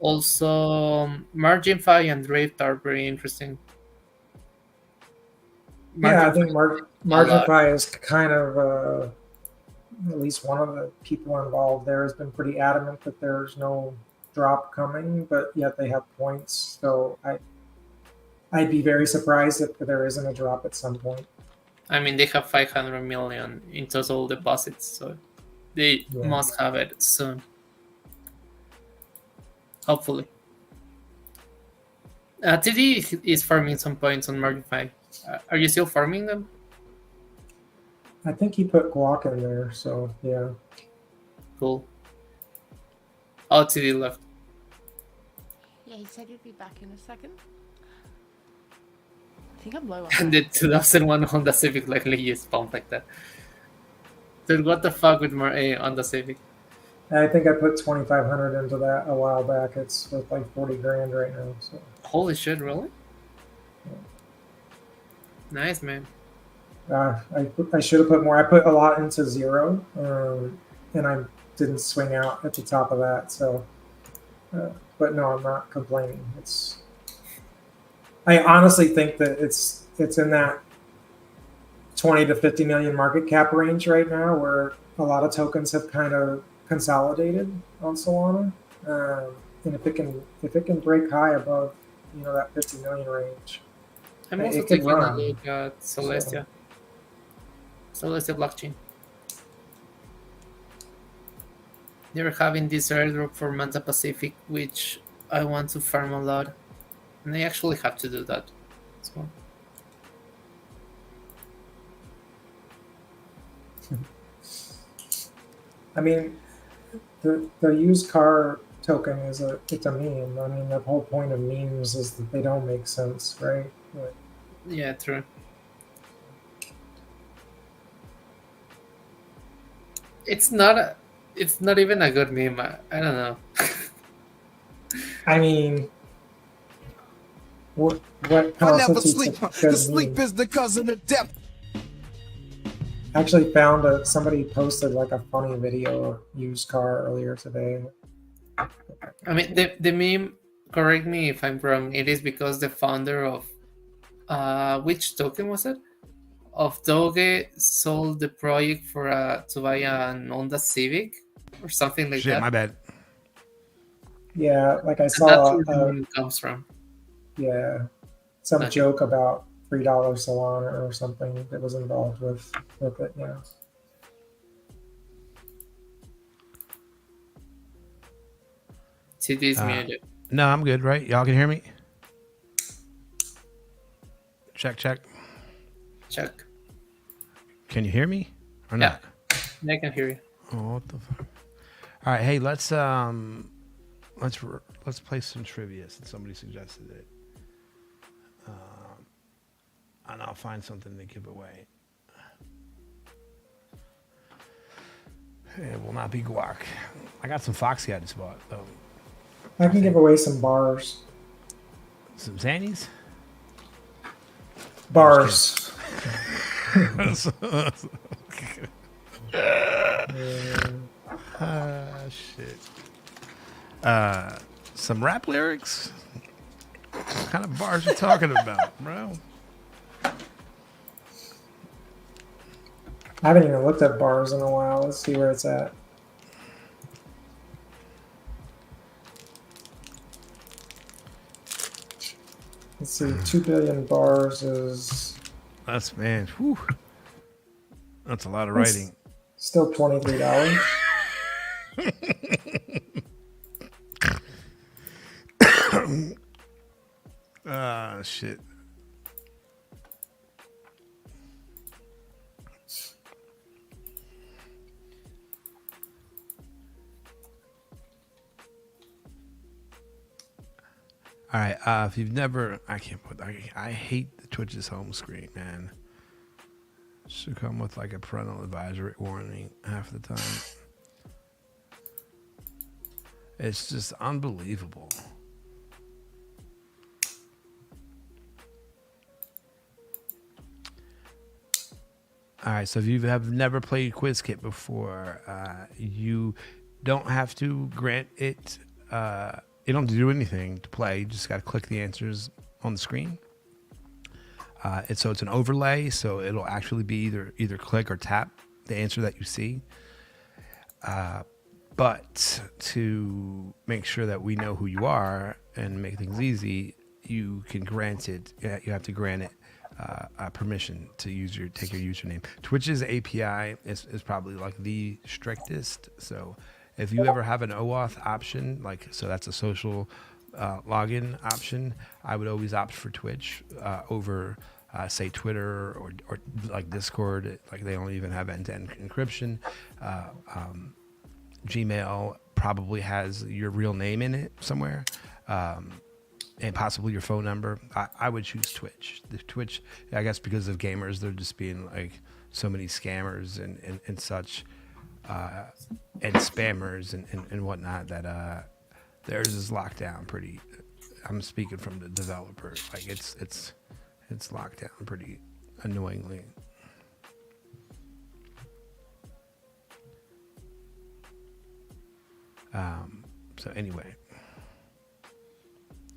Also, MarginFi and Drift are very interesting. Yeah, I think lot. MarginFi is kind of at least one of the people involved there has been pretty adamant that there's no drop coming, but yet they have points. So I'd be very surprised if there isn't a drop at some point. I mean, they have 500 million in total deposits, so they must have it soon. Hopefully. TD is farming some points on MarginFi. Are you still farming them? I think he put Guac in there, so yeah. Cool. Oh, TD left. Yeah, he said he'd be back in a second. I think I'm low on And that. the 2001 Honda Civic likely used pump like that. Dude, what the fuck with Honda Civic? I think I put 2,500 into that a while back. It's worth like 40 grand right now. So Holy shit! Really? Nice, man. I should have put more. I put a lot into zero, and I didn't swing out at the top of that. So, but no, I'm not complaining. I honestly think that it's in that 20 to 50 million market cap range right now, where a lot of tokens have kind of consolidated on Solana. And if it can break high above, that 50 million range, I'm also it can taking a run. look at Celestia. Celestia blockchain. They're having this airdrop for Manta Pacific, which I want to farm a lot, and I actually have to do that. So. I mean, the used car token it's a meme. I mean, the whole point of memes is that they don't make sense, right? But, Yeah, true. It's not even a good meme. I don't know. I mean, what I never constitutes sleep. a good The sleep meme? is the cousin of death. I actually found somebody posted like a funny video of used car earlier today. I mean, the meme. Correct me if I'm wrong. It is because the founder of which token was it? Of Doge sold the project for to buy an Honda Civic or something like Shit, that. my bad. Yeah, like I And that's saw, where the meme comes from. yeah, some Okay. joke about $3 Solana or something that was involved with it. Yeah. CD's muted. No, I'm good, right? Y'all can hear me? Check, check. Check. Can you hear me or Yeah. not? I can hear you. Oh, what the fuck? All right, hey, let's play some trivia since somebody suggested it. And I'll find something to give away. It will not be guac. I got some Foxy I just bought though. I can give away some bars. Some Zannies. Bars. Shit. Some rap lyrics. What kind of bars you talking about, bro? I haven't even looked at bars in a while. Let's see where it's at. Let's see, 2 billion bars is That's man. Whew. That's a lot of writing. still $23. Shit. All right. If you've never, I can't put. I hate the Twitch's home screen, man. Should come with like a parental advisory warning half the time. It's just unbelievable. All right, so if you have never played QuizKit before, you don't have to grant it. You don't have to do anything to play. You just got to click the answers on the screen. It's an overlay, so it'll actually be either click or tap the answer that you see. But to make sure that we know who you are and make things easy, you can grant it. You have to grant it permission to take your username. Twitch's API is probably like the strictest. So if you ever have an OAuth option, so that's a social login option, I would always opt for Twitch over say Twitter or like Discord. Like they don't even have end-to-end encryption. Gmail probably has your real name in it somewhere. And possibly your phone number. I would choose Twitch. The Twitch, I guess because of gamers, they're just being like so many scammers and such. and spammers and whatnot, that theirs is locked down pretty. I'm speaking from the developer. Like it's locked down pretty annoyingly. So anyway,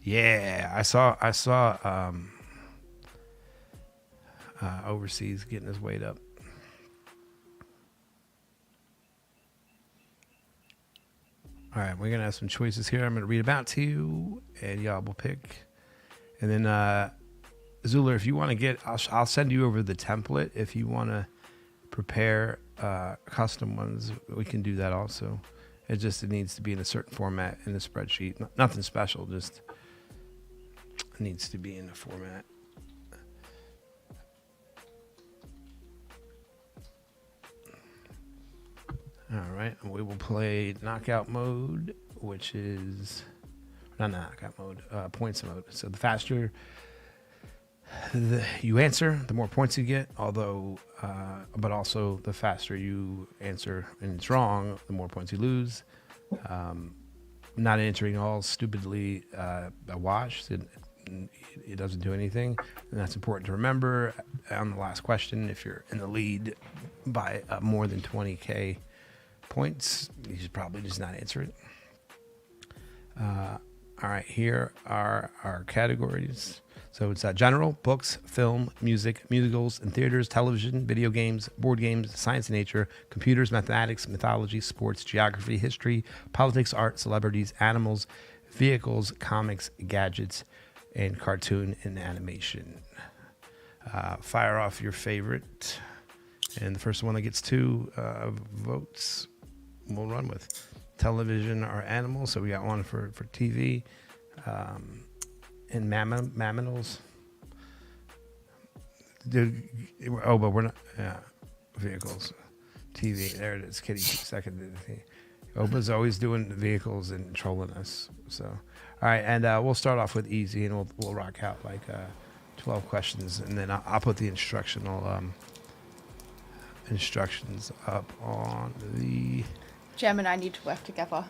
yeah, I saw overseas getting his weight up. All right, we're gonna have some choices here. I'm gonna read them out to you, and y'all will pick. And then Zzuller, if you want to get, I'll send you over the template. If you want to prepare custom ones, we can do that also. It needs to be in a certain format in the spreadsheet. Nothing special, just needs to be in a format. All right, we will play knockout mode, which is not knockout mode, points mode. So the faster you answer, the more points you get. Although, but also the faster you answer and it's wrong, the more points you lose. Not answering all stupidly a wash. It doesn't do anything, and that's important to remember. On the last question, if you're in the lead by more than 20k points, you should probably just not answer it. All right, here are our categories. So it's general, books, film, music, musicals and theaters, television, video games, board games, science and nature, computers, mathematics, mythology, sports, geography, history, politics, art, celebrities, animals, vehicles, comics, gadgets, and cartoon and animation. Fire off your favorite. And the first one that gets 2 votes, we'll run with. Television or animals. So we got one for TV. And mammals. But we're not. Yeah, vehicles, TV. There it is. Kitty seconded it. Oba's always doing the vehicles and trolling us. So, all right, and we'll start off with easy, and we'll rock out like 12 questions, and then I'll put the instructions up on the. Gem and I need to work together.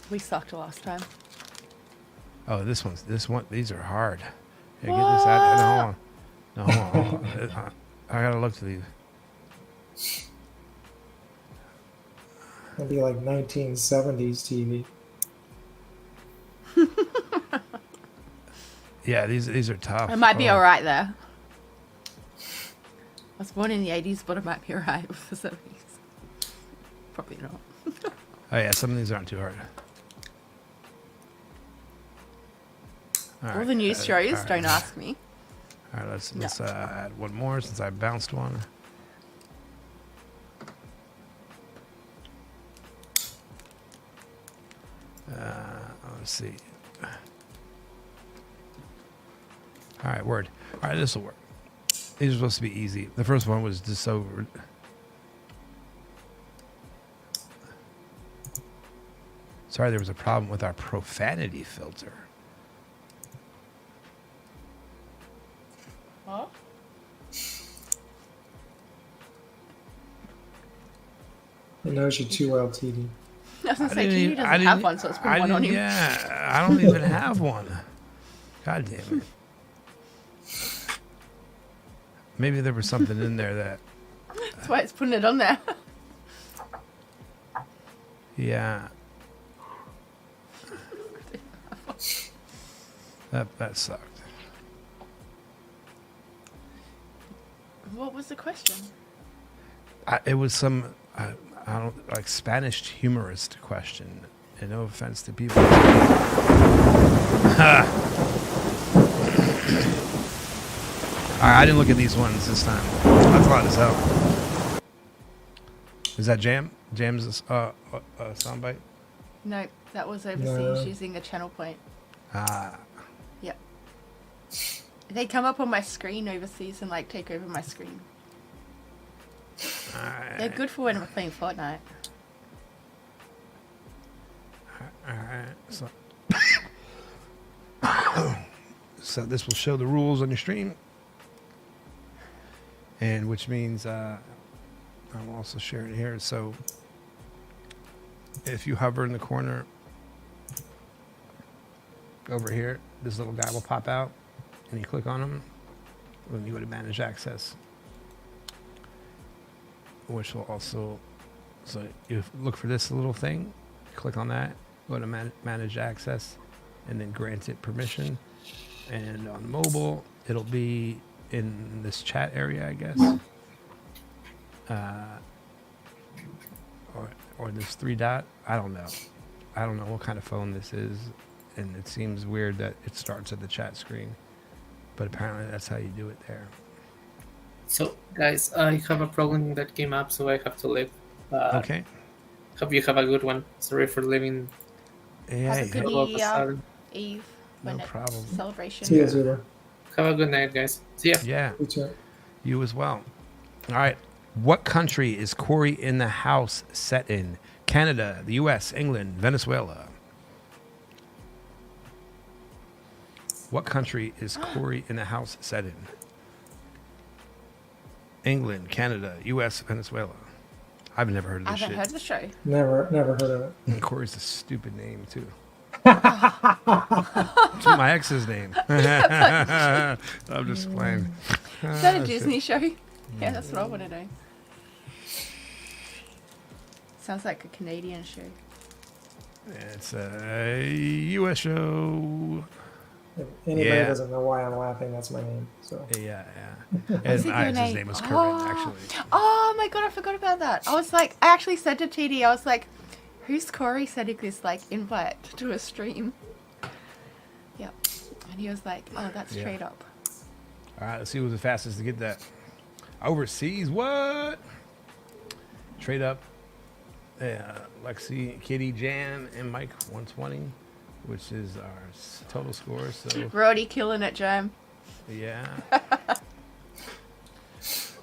We sucked last time. Oh, this one. These are hard. Yeah, get this out. No, hold on. I gotta look to these. It'd be like 1970s TV. Yeah, these are tough. I might be alright there. I was born in the 80s, but I might be alright with the 70s. Probably not. Oh yeah, some of these aren't too hard. All the news shows, don't ask me. All right, let's add one more since I bounced one. Let's see. All right, word. All right, this will work. These are supposed to be easy. The first one was just so. Sorry, there was a problem with our profanity filter. Huh? It knows you too well, TD. I was going to say, Kitty doesn't have one, so let's put one on him. Yeah, I don't even have one. God damn it. Maybe there was something in there that... That's why it's putting it on there. Yeah. That sucked. What was the question? It was some, I don't like Spanish humorist question. And no offense to people. I didn't look at these ones this time. That's a lot as hell. Is that Jam? Jam's soundbite? No, that was overseas using a channel point. Ah. Yep. They come up on my screen overseas and like take over my screen. They're good for when we're playing Fortnite. Alright, so this will show the rules on your stream, and which means I'll also share it here. So if you hover in the corner over here, this little guy will pop out, and you click on him when you go to manage access, which will also, so you look for this little thing, click on that, go to manage access, and then grant it permission. And on mobile, it'll be in this chat area, I guess. Or this 3 dot. I don't know. I don't know what kind of phone this is. And it seems weird that it starts at the chat screen. But apparently that's how you do it there. So, guys, I have a problem that came up, so I have to leave. Okay. Hope you have a good one. Sorry for leaving. Yeah, Have a good all of a sudden. Eve. no when it- problem. Celebration. See you, Zzuller. Have a good night, guys. See ya. Yeah, You too. you as well. All right. What country is Corey in the House set in? Canada, the U.S., England, Venezuela. What country is Corey in the House set in? England, Canada, U.S., Venezuela. I've never heard of I this haven't shit. heard the show. Never heard of it. Corey's a stupid name too. It's my ex's name. I'm just playing. Is that a Disney show? Yeah, that's what I want to know. Sounds like a Canadian show. It's a U.S. show. If anybody Yeah. doesn't know why I'm laughing, that's my name. So Yeah. Is it your His name? name was Corinne, Oh. actually. Oh my god, I forgot about that. I was like, I actually said to TD, I was like, who's Corey sending this like invite to a stream? Yep. And he was like, oh, that's Yeah. Trade Up. All right, let's see who's the fastest to get that. Overseas, what? Trade up. Lexi, Kitty, Jan, and Mike 120, which is our total score. So, We're already killing it, Jam. yeah.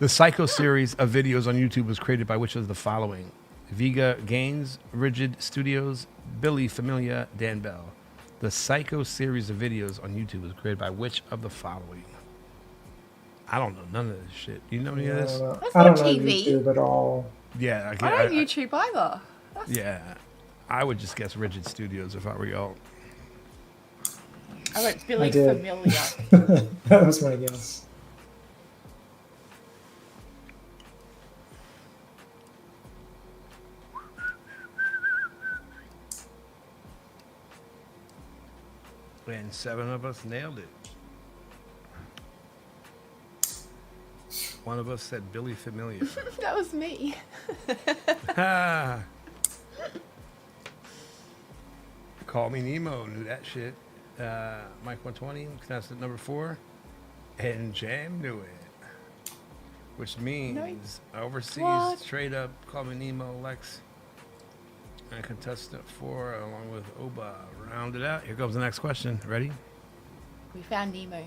The Psycho series of videos on YouTube was created by which of the following? Vega Gaines, Rigid Studios, Billy Familia, Dan Bell. The Psycho series of videos on YouTube was created by which of the following? I don't know none of this shit. Do you know any of this? That's I don't not know TV. YouTube at all. Yeah, I don't YouTube either. That's yeah. I would just guess Rigid Studios if I were y'all. I went Billy did. Familiar. That was my guess. And 7 of us nailed it. One of us said Billy Familia. That was me. Ah. Call Me Nemo knew that shit. Mike 120, contestant number 4. And Jam knew it. Which means overseas, What? Trade Up, Call Me Nemo, Lex, and contestant 4 along with Oba. Rounded out. Here comes the next question. Ready? We found Nemo.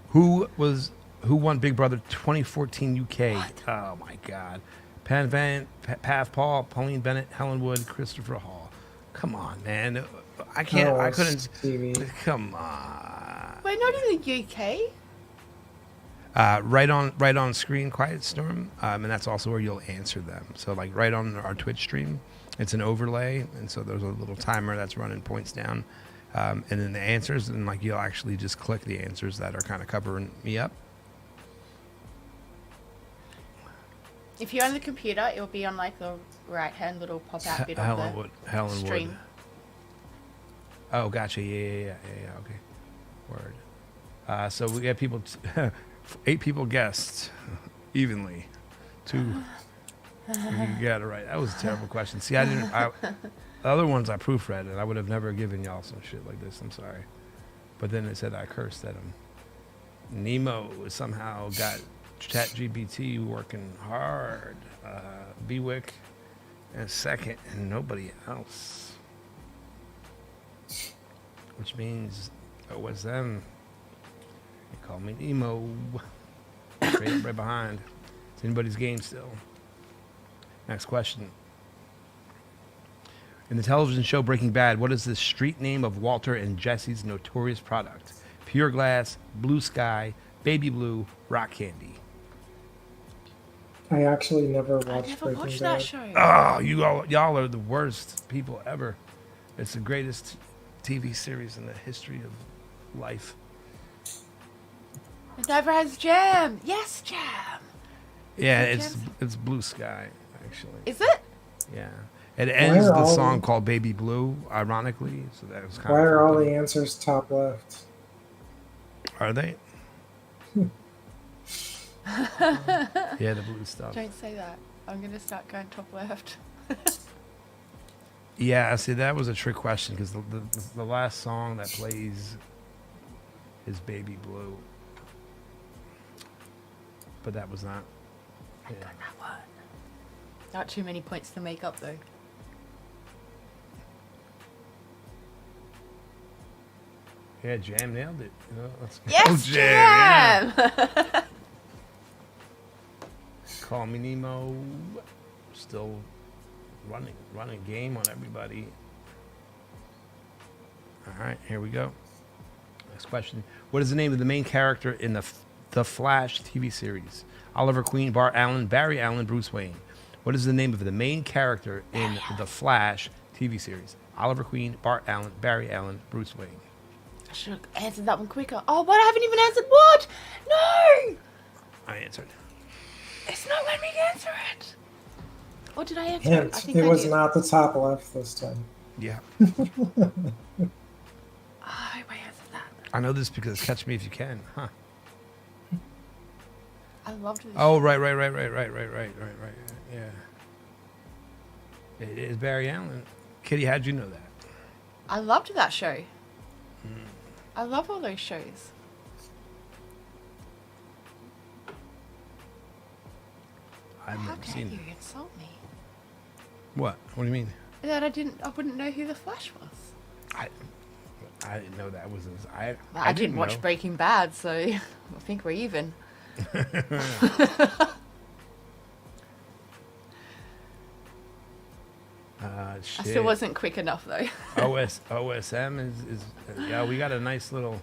Who won Big Brother 2014 UK? Oh my God. Pan Van, Pav Paul, Pauline Bennett, Helen Wood, Christopher Hall. Come on, man. I can't. Oh, I couldn't. TV. Come on. We're not in the UK. Right on screen, Quiet Storm, and that's also where you'll answer them. So like right on our Twitch stream, it's an overlay, and so there's a little timer that's running points down, and then the answers, and like you'll actually just click the answers that are kind of covering me up. If you're on the computer, it'll be on like the right-hand little pop-out bit of Helen the Wood. stream. Oh, gotcha. Yeah. Okay. Word. So we got people, 8 people guessed evenly. 2. You got it right. That was a terrible question. See, the other ones I proofread, and I would have never given y'all some shit like this. I'm sorry. But then it said I cursed at him. Nemo somehow got ChatGPT working hard. Bewick in second, and nobody else. Which means it was them. They call me Nemo. Straight up right behind. It's anybody's game still. Next question. In the television show Breaking Bad, what is the street name of Walter and Jesse's notorious product? Pure Glass, Blue Sky, Baby Blue, Rock Candy. I actually never I watched never Breaking watched Bad. that show. Oh, y'all are the worst people ever. It's the greatest TV series in the history of life. It never has jam. Yes, jam. Yeah, Is it it's Jam? it's Blue Sky actually. Is it? Yeah, it ends are the all song the- called "Baby Blue," ironically. So that was kind Why of. are all flippant. the answers top left? Are they? Yeah, the blue stuff. Don't say that. I'm gonna start going top left. Yeah, see, that was a trick question because the last song that plays is "Baby Blue," but that was not. Yeah. That one. Not too many points to make up though. Yeah, Jam nailed it. You know, let's go, Yes, Jam. jam. Yeah. Call Me Nemo. Still running game on everybody. All right, here we go. Next question. What is the name of the main character in the Flash TV series? Oliver Queen, Bart Allen, Barry Allen, Bruce Wayne. What is the name of the main character in the Flash TV series? Oliver Queen, Bart Allen, Barry Allen, Bruce Wayne. I should have answered that one quicker. Oh, but I haven't even answered what? No! I answered. It's not letting me answer it. Or did I answer Hint, it? I think it I was did. not the top left this time. Yeah. Oh, I answered that. I know this because Catch Me If You Can. Huh. I loved this. Oh, right. Yeah. It is Barry Allen. Kitty, how'd you know that? I loved that show. I love all those shows. I've How never dare seen you it. insult me? What? What do you mean? That I wouldn't know who the Flash was. I didn't know that was. I didn't watch know. Breaking Bad, so I think we're even. Shit. I still wasn't quick enough though. OSM is yeah. We got a nice little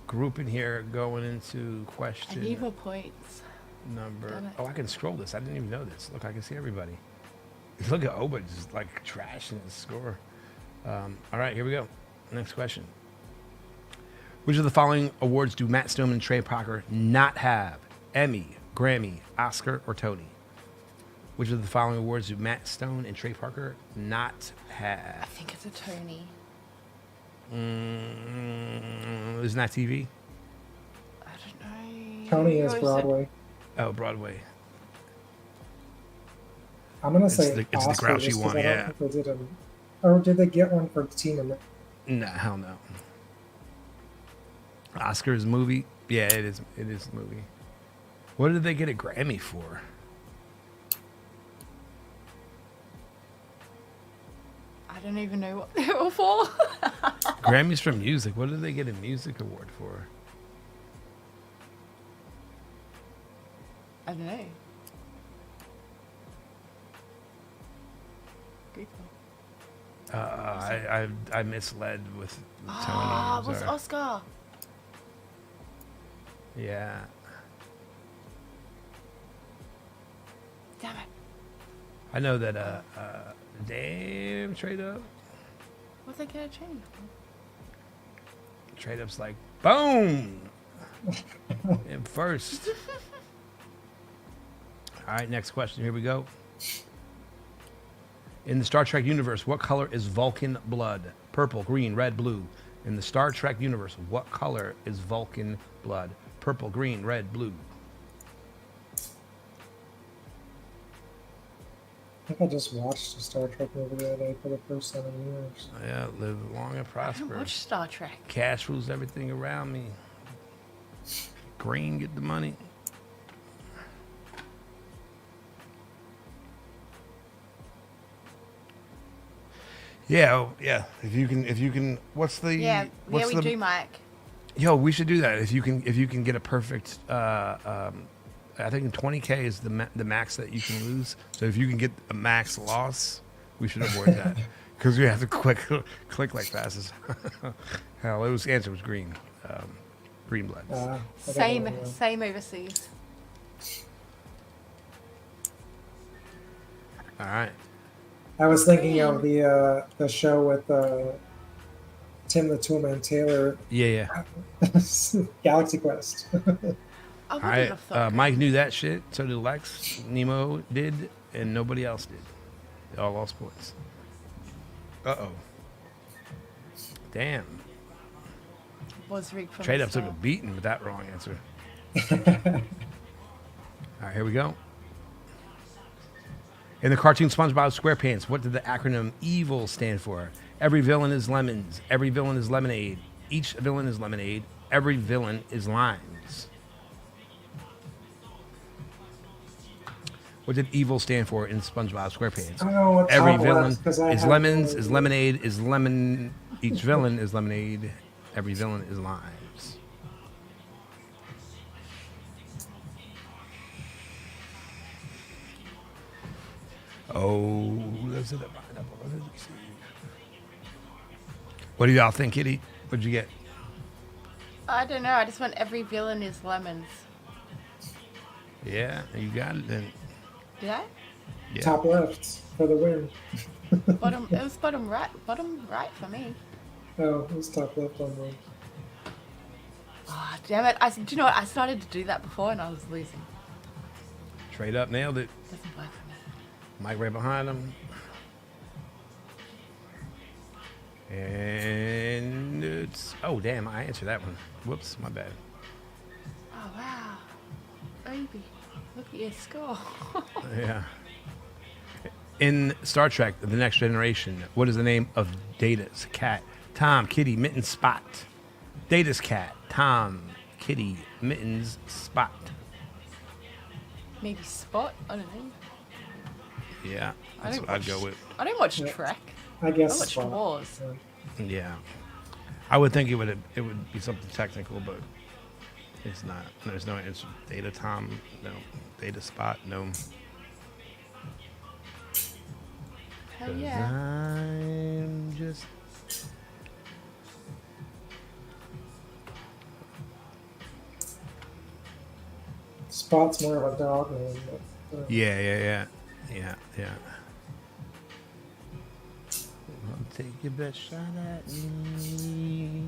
group in here going into I question need more points. number. Damn it. Oh, I can scroll this. I didn't even know this. Look, I can see everybody. Look at Oba just like trashing his score. All right, here we go. Next question. Which of the following awards do Matt Stone and Trey Parker not have? Emmy, Grammy, Oscar, or Tony? Which of the following awards do Matt Stone and Trey Parker not I have? think it's a Tony. Isn't that TV? I don't know. Tony is Or Broadway. Oh, Broadway. I'm gonna It's say the Oscar grouchy just 'cause one, I don't yeah. think they did a, or did they get one for Tina? Nah, hell no. Oscar's movie? Yeah, it is. It is a movie. What did they get a Grammy for? I don't even know what they were for. Grammys for music. What did they get a music award for? I don't know. Google. I misled with Tony. Ah, I'm was sorry. Oscar? Yeah. Damn it. I know that. Damn, Trade Up. What's they gonna change? Trade Up's like boom. In first. All right, next question. Here we go. In the Star Trek universe, what color is Vulcan blood? Purple, green, red, blue. In the Star Trek universe, what color is Vulcan blood? Purple, green, red, blue. I think I just watched a Star Trek movie the other day for the first 7 years. Yeah, live long and I don't prosper. watch Star Trek. Cash rules everything around me. Green, get the money. Yeah, oh, yeah. If you can. What's the? Yeah, What's we the, do, Mike. Yo, we should do that. If you can get a perfect. I think 20K is the max that you can lose. So if you can get a max loss, we should avoid that because we have to click like fast as hell. It was answer was green, green blood. I don't Same know. overseas. All right. I was thinking of the show with Tim the Toolman Taylor, Yeah. Galaxy Quest. I All wouldn't right. have thought. Mike knew that shit. So did Lex. Nemo did, and nobody else did. They all lost points. Uh-oh. Damn. Was rigged from Trade the Up took a start. beating with that wrong answer. All right, here we go. In the cartoon SpongeBob SquarePants, what did the acronym EVIL stand for? Every villain is lemons. Every villain is lemonade. Each villain is lemonade. Every villain is limes. What did EVIL stand for in SpongeBob SquarePants? I don't know what Every top villain left, 'cause I is have lemons, no is idea. lemonade, is lemon. Each villain is lemonade. Every villain is limes. Oh, let's see. What do y'all think, Kitty? What'd you get? I don't know. I just went every villain is lemons. Yeah, you got it then. Did I? Yeah. Top left for the win. Bottom. It was bottom right. Bottom right for me. Oh, it was top left on one. Oh, damn it! Do you know what? I started to do that before and I was losing. Trade Up nailed it. Doesn't work for me. Mike right behind him. And it's... Oh, damn, I answered that one. Whoops, my bad. Oh wow, baby, look at your score. Yeah. In Star Trek, The Next Generation, what is the name of Data's cat? Tom, Kitty, Mittens, Spot. Data's cat. Tom, Kitty, Mittens, Spot. Maybe Spot. I don't know. Yeah, I that's don't what I'd go watch- with. I don't watch Yeah. Trek. I guess. I watched Spot. Wars. Yeah. Yeah. I would think it would be something technical, but it's not. There's no answer. Data Tom, no. Data Spot, no. Hell yeah. I'm just... Spot's more of a dog name. But, Yeah. I'll take your best shot at me.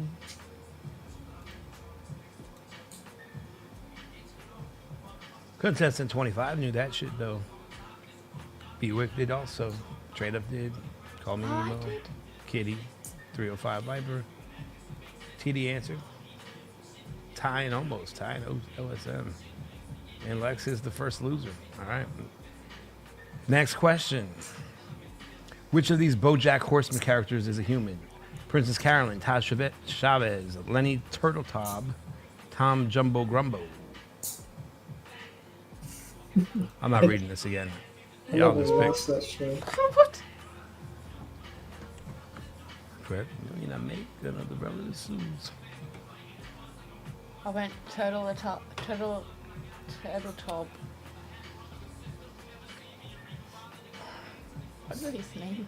Contestant 25 knew that shit though. Bewick did also. Trade Up did. Call Me Oh, I Nemo. did. Kitty. 305 Viper. TD answered. Tying almost. Tying OSM. And Lex is the first loser. All right. Next question. Which of these BoJack Horseman characters is a human? Princess Carolyn, Todd Chavez, Lenny Turtletaub, Tom Jumbo Grumbo. I'm not reading this again. I Y'all never just watched pick. that show. What? Correct. You know, make another brother to Sue's. I went Turtle Top. What are these names?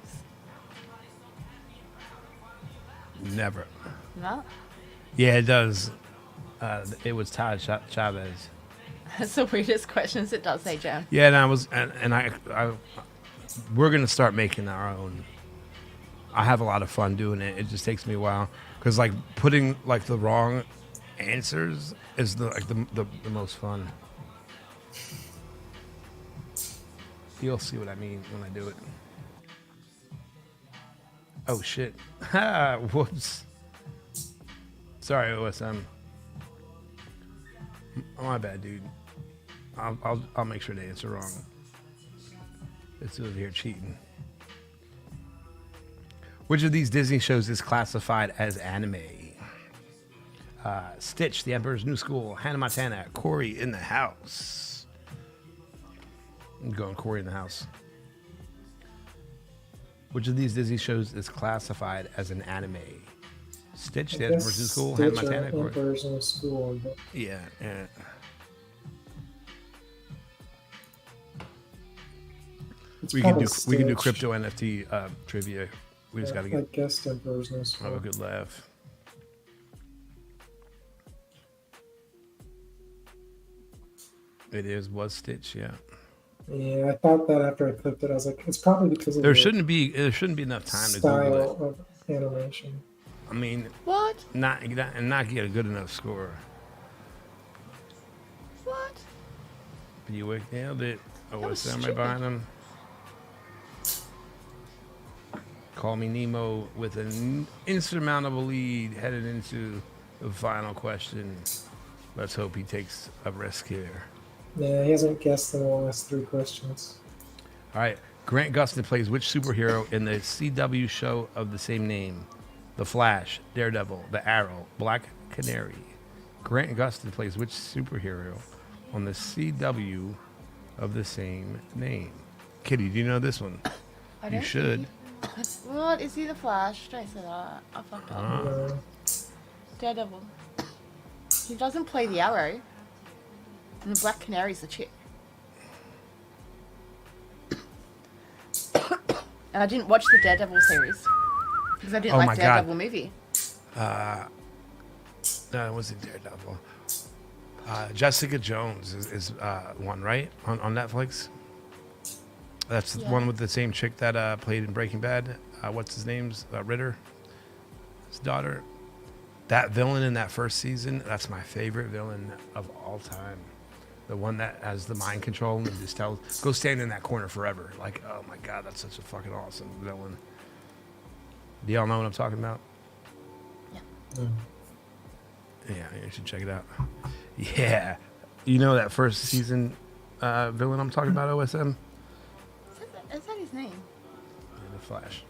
Never. No. Yeah, it does. It was Todd Chavez. That's the weirdest questions it does say, Jan. Yeah, and I was, and I we're gonna start making our own. I have a lot of fun doing it. It just takes me a while because like putting like the wrong answers is the most fun. You'll see what I mean when I do it. Oh shit! Ha! Whoops. Sorry, OSM. My bad, dude. I'll make sure to answer wrong. It's over here cheating. Which of these Disney shows is classified as anime? Stitch, The Emperor's New School, Hannah Montana, Corey in the House. I'm going Corey in the House. Which of these Disney shows is classified as an anime? Stitch, The Emperor's New School, Hannah Montana, Corey. Emperor's New School. But Yeah. it's We can do probably crypto NFT trivia. We just got to I get guessed Emperor's New have a School. good laugh. It was Stitch, yeah. Yeah, I thought that after I clicked it, I was like, it's probably because of There the shouldn't be enough time to Google style it. of animation. I mean, What? not get a good enough score. What? Buick nailed it. was OSM right stupid. behind him. Call Me Nemo with an insurmountable lead headed into the final question. Let's hope he takes a risk here. Yeah, he hasn't guessed in the last 3 questions. All right. Grant Gustin plays which superhero in the CW show of the same name? The Flash, Daredevil, The Arrow, Black Canary. Grant Gustin plays which superhero on the CW of the same name? Kitty, do you know this one? I You don't should. What? Is he the Flash? Don't say that. I fucked up. Uh, Daredevil. He doesn't play the Arrow. And the Black Canary's the chick. And I didn't watch the Daredevil series. Because I didn't Oh like my God. Daredevil movie. No, it wasn't Daredevil. Jessica Jones is one, right? On Netflix? That's the Yeah. one with the same chick that played in Breaking Bad. What's his name's? Ritter? His daughter. That villain in that first season, that's my favorite villain of all time. The one that has the mind control and just tells, go stand in that corner forever. Like, oh my God, that's such a fucking awesome villain. Do y'all know what I'm talking about? Yeah, you should check it out. Yeah. You know that first season villain I'm talking about, OSM? Is that his name? Yeah, the Flash.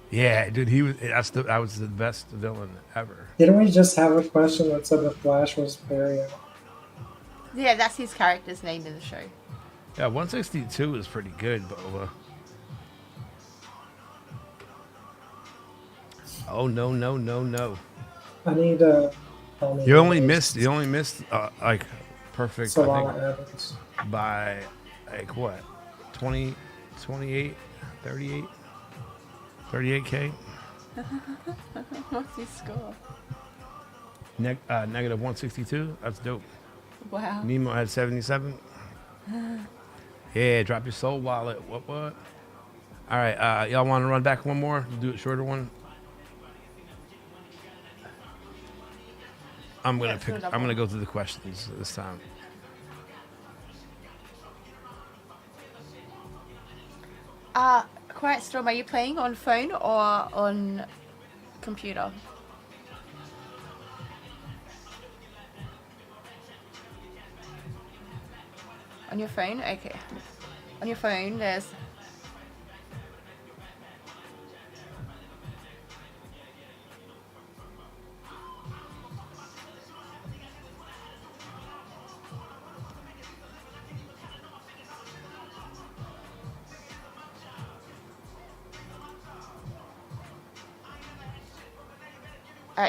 Yeah, dude, that was the best villain ever. didn't we just have a question that said the Flash was Barry? Yeah, that's his character's name in the show. Yeah, 162 is pretty good, but oh no. I need to tell me. You only missed like perfect I Solana think, Evans. by like what? 20 28 38 38k. What's his score? Negative 162. That's dope. Wow. Nemo had 77. Yeah, drop your soul wallet. What? All right, y'all want to run back one more? Do a shorter one. I'm gonna let's do pick. another I'm gonna one. go through the questions this time. Quiet Storm, are you playing on phone or on computer? On your phone? Okay. On your phone, there's...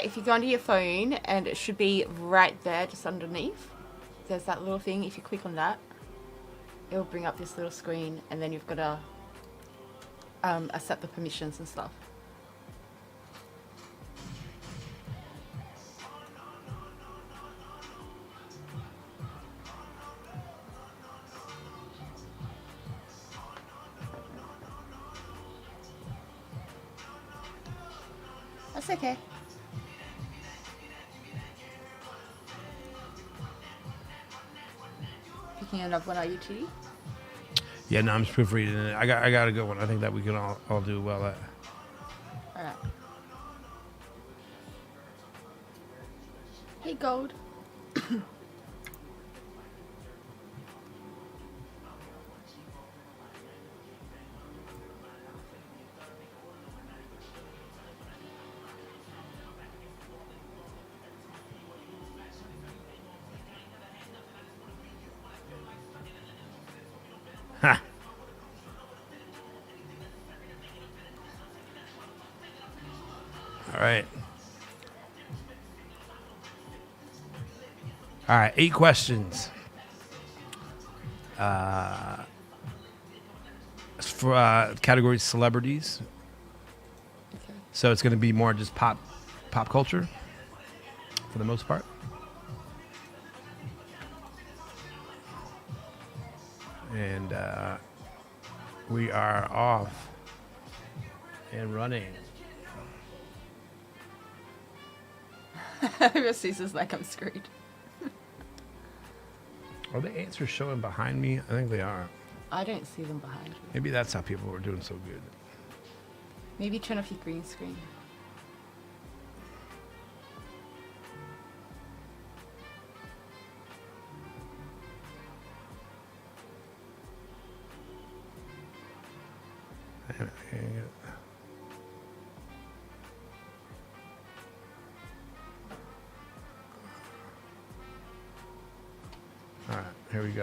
if you go onto your phone, and it should be right there, just underneath. There's that little thing. If you click on that, it will bring up this little screen, and then you've got to accept the permissions and stuff. That's okay. Picking another one, are you too? Yeah, no, I'm just proofreading it. I got a good one. I think that we can all do well at. Alright. Hey, Gold. Ha. All right. All right, 8 questions. For category celebrities. Okay. So it's going to be more just pop culture for the most part. And we are off and running. Caesar's like, I'm screwed. Are the answers showing behind me? I think they are. I don't see them behind you. Maybe that's how people were doing so good. Maybe turn off your green screen. All right, here we go.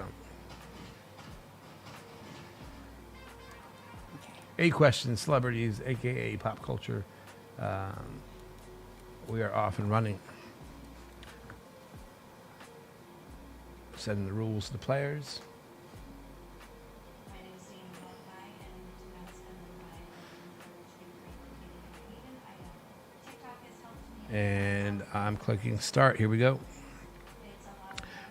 Okay. 8 questions, celebrities, aka pop culture. We are off and running. Setting the rules to the players. And I'm clicking start. Here we go.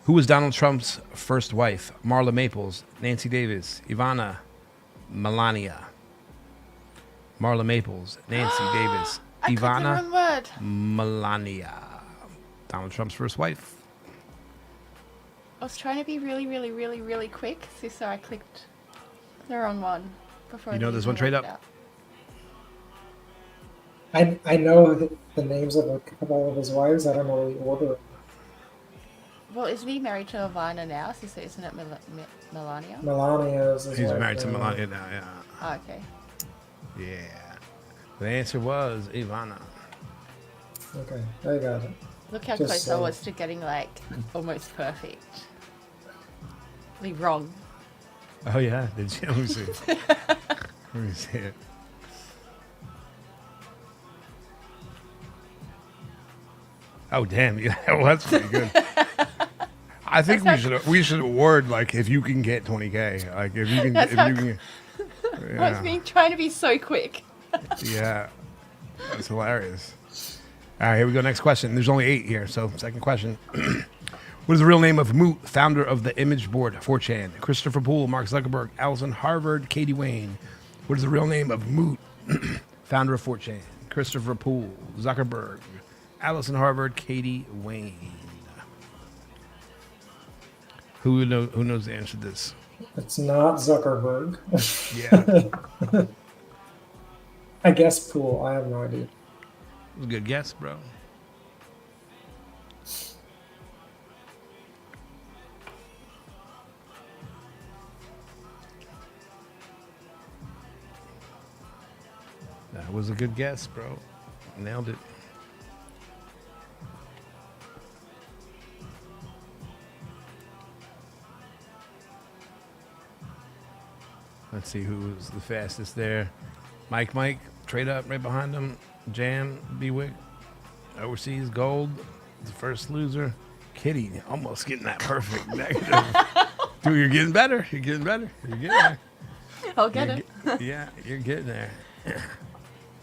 Who was Donald Trump's first wife? Marla Maples, Nancy Davis, Ivana, Melania. Marla Maples, Nancy Davis, I clicked the Ivana, wrong word. Melania. Donald Trump's first wife. I was trying to be really quick, so I clicked the wrong one before. You know I this even one, Trade worked Up? out. I know the names of a couple of his wives. I don't know the order. Well, isn't he married to Ivana now? So isn't it Melania? Melania is his He's wife married to now. Melania now, yeah. Oh, okay. Yeah. The answer was Ivana. Okay, I got it. Look how Just close I so- was to getting like almost perfect. Wrong. Oh, yeah. Did you? Let me see. Let me see it. Oh, damn. Yeah, well, that's pretty good. I think we should award, like, if you can get 20K. Like, if you can. That's If how you can I was trying to be so quick. Yeah. That's hilarious. All right, here we go. Next question. There's only 8 here, so second question. What is the real name of Moot, founder of the image board 4chan? Christopher Poole, Mark Zuckerberg, Allison Harvard, Katie Wayne. What is the real name of Moot, founder of 4chan? Christopher Poole, Zuckerberg, Allison Harvard, Katie Wayne. Who knows the answer to this? It's not Zuckerberg. Yeah. I guess Pool. I have no idea. It was a good guess, bro. That was a good guess, bro. Nailed it. Let's see who was the fastest there. Mike, trade up right behind him. Jam, B-Wick, overseas, gold, the first loser. Kitty, almost getting that perfect negative. Dude, you're getting better. You're getting better. You're getting there. I'll get it. Yeah, you're getting there.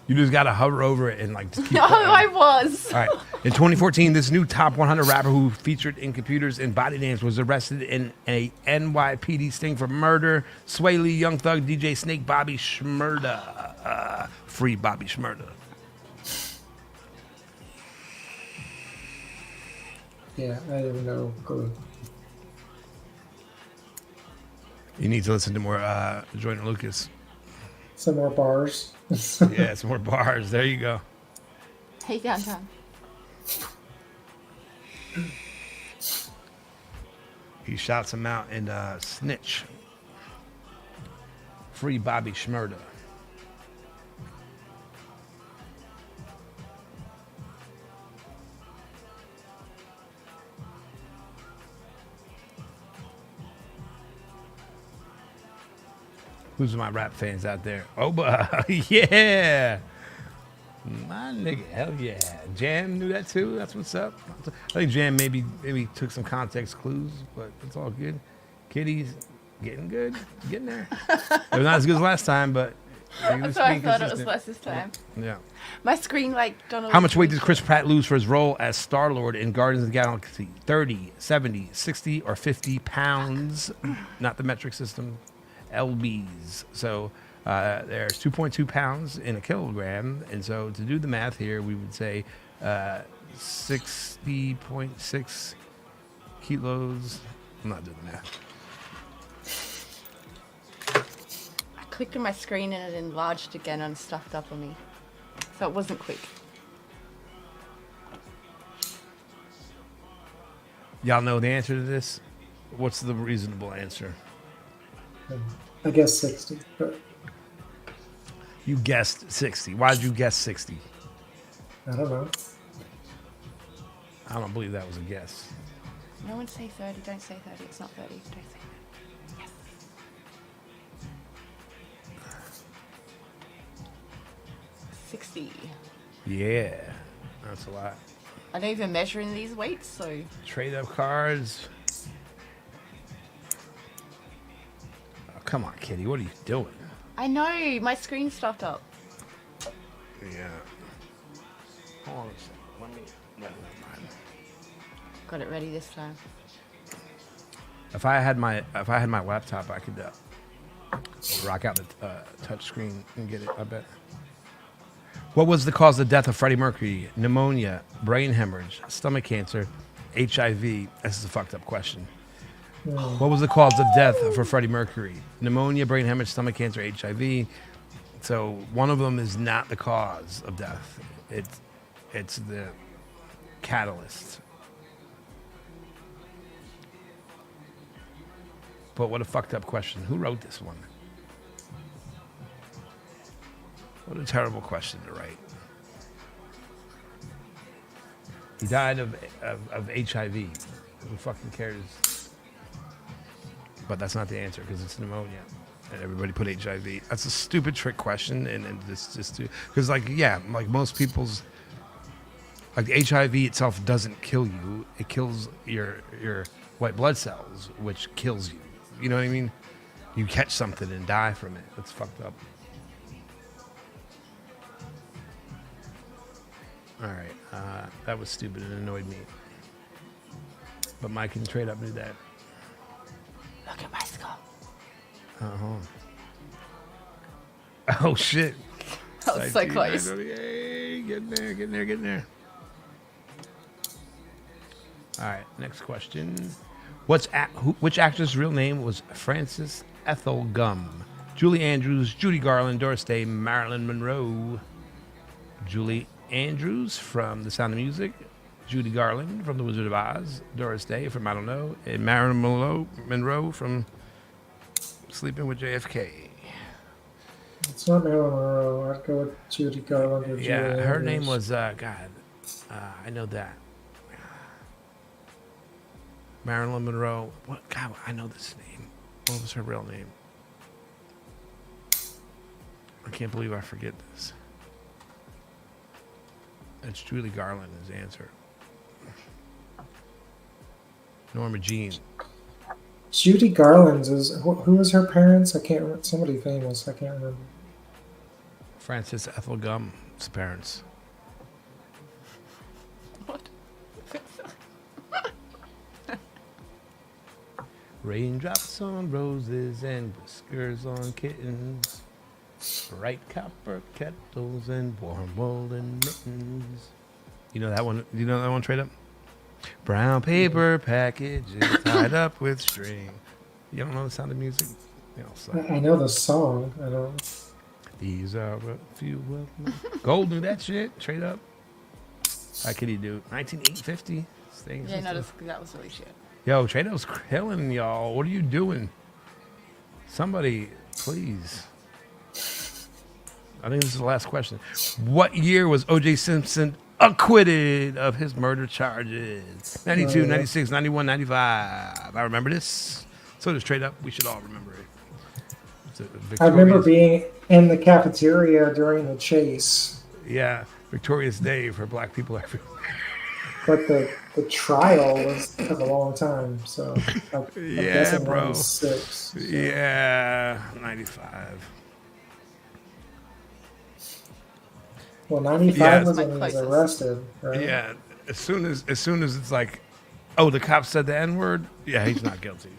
You just got to hover over it and like just keep No, going. I was. All right. In 2014, this new top 100 rapper who featured in computers and body names was arrested in a NYPD sting for murder. Sway Lee, Young Thug, DJ Snake, Bobby Shmurda. Free Bobby Shmurda. Yeah, I have no clue. You need to listen to more Jordan Lucas. Some more bars. Yeah, some more bars. There you go. Hey, downtown. He shouts him out in Snitch. Free Bobby Shmurda. Who's my rap fans out there? Oba, yeah. My nigga, hell yeah. Jam knew that too. That's what's up. I think Jam maybe took some context clues, but it's all good. Kitty's getting good, getting there. They're not as good as last time, but That's why I thought it was less this time. Yeah. My screen, like, Donald. How much weight does Chris Pratt lose for his role as Star-Lord in Guardians of the Galaxy? 30, 70, 60, or 50 pounds? Not the metric system. LBs. So there's 2.2 pounds in a kilogram. And so to do the math here, we would say 60.6 kilos. I'm not doing the math. I clicked on my screen and it enlarged again and stuffed up on me. So it wasn't quick. Y'all know the answer to this? What's the reasonable answer? I guess 60. But You guessed 60. Why did you guess 60? I don't know. I don't believe that was a guess. No one say 30. Don't say 30. It's not 30. Don't say 30. Yes. 60. Yeah, that's a lot. I don't even measure in these weights, so. TradeupCards. Oh, come on, Kitty. What are you doing? I know. My screen's stuffed up. Yeah. Hold on a second. Let me mind. Got it ready this time. If I had my laptop, I could rock out the touch screen and get it. I bet. What was the cause of death of Freddie Mercury? Pneumonia, brain hemorrhage, stomach cancer, HIV. This is a fucked up question. What was the cause of death for Freddie Mercury? Pneumonia, brain hemorrhage, stomach cancer, HIV. So one of them is not the cause of death. It's the catalyst. But what a fucked up question. Who wrote this one? What a terrible question to write. He died of HIV. Who fucking cares? But that's not the answer because it's pneumonia. And everybody put HIV. That's a stupid trick question. And it's just because, like, yeah, like most people's, like the HIV itself doesn't kill you. It kills your white blood cells, which kills you. You know what I mean? You catch something and die from it. That's fucked up. All right, that was stupid and annoyed me. But Mike and Trade Up knew that. Look at my skull. Oh shit! That was so close. Yay, getting there. All right, next question. Which actress' real name was Frances Ethel Gum? Julie Andrews, Judy Garland, Doris Day, Marilyn Monroe. Julie Andrews from The Sound of Music, Judy Garland from The Wizard of Oz, Doris Day from I Don't Know, and Marilyn Monroe from Sleeping with JFK. It's not Marilyn Monroe. I'd go with Judy Garland or Julie Her name Andrews. was I know that. Marilyn Monroe. What? God, I know this name. What was her real name? I can't believe I forget this. It's Julie Garland is the answer. Norma Jean. Judy Garland is who was her parents? I can't remember. Somebody famous. I can't remember. Frances Ethel Gum's parents. What? Raindrops on roses and whiskers on kittens. Bright copper kettles and warm woolen mittens. You know that one? You know that one, Trade Up? Brown paper packages tied up with string. You don't know The Sound of Music? You know, so. I know the song. I don't. These are a few of them. Gold knew that shit. Trade Up. How could he do? 1950. Yeah, no, that was really shit. Yo, Trade Up's killing y'all. What are you doing? Somebody, please. I think this is the last question. What year was O.J. Simpson acquitted of his murder charges? 92, 96, 91, 95. I remember this. So does Trade Up. We should all remember it. I remember being in the cafeteria during the chase. Yeah, victorious day for black people everywhere. But the trial took a long time, so I'm Yeah, guessing bro. 96. So. Yeah, 95. Well, 95 Yeah. was My when he was closest. arrested, right? Yeah. As soon as it's like, oh, the cop said the N word. Yeah, he's not guilty.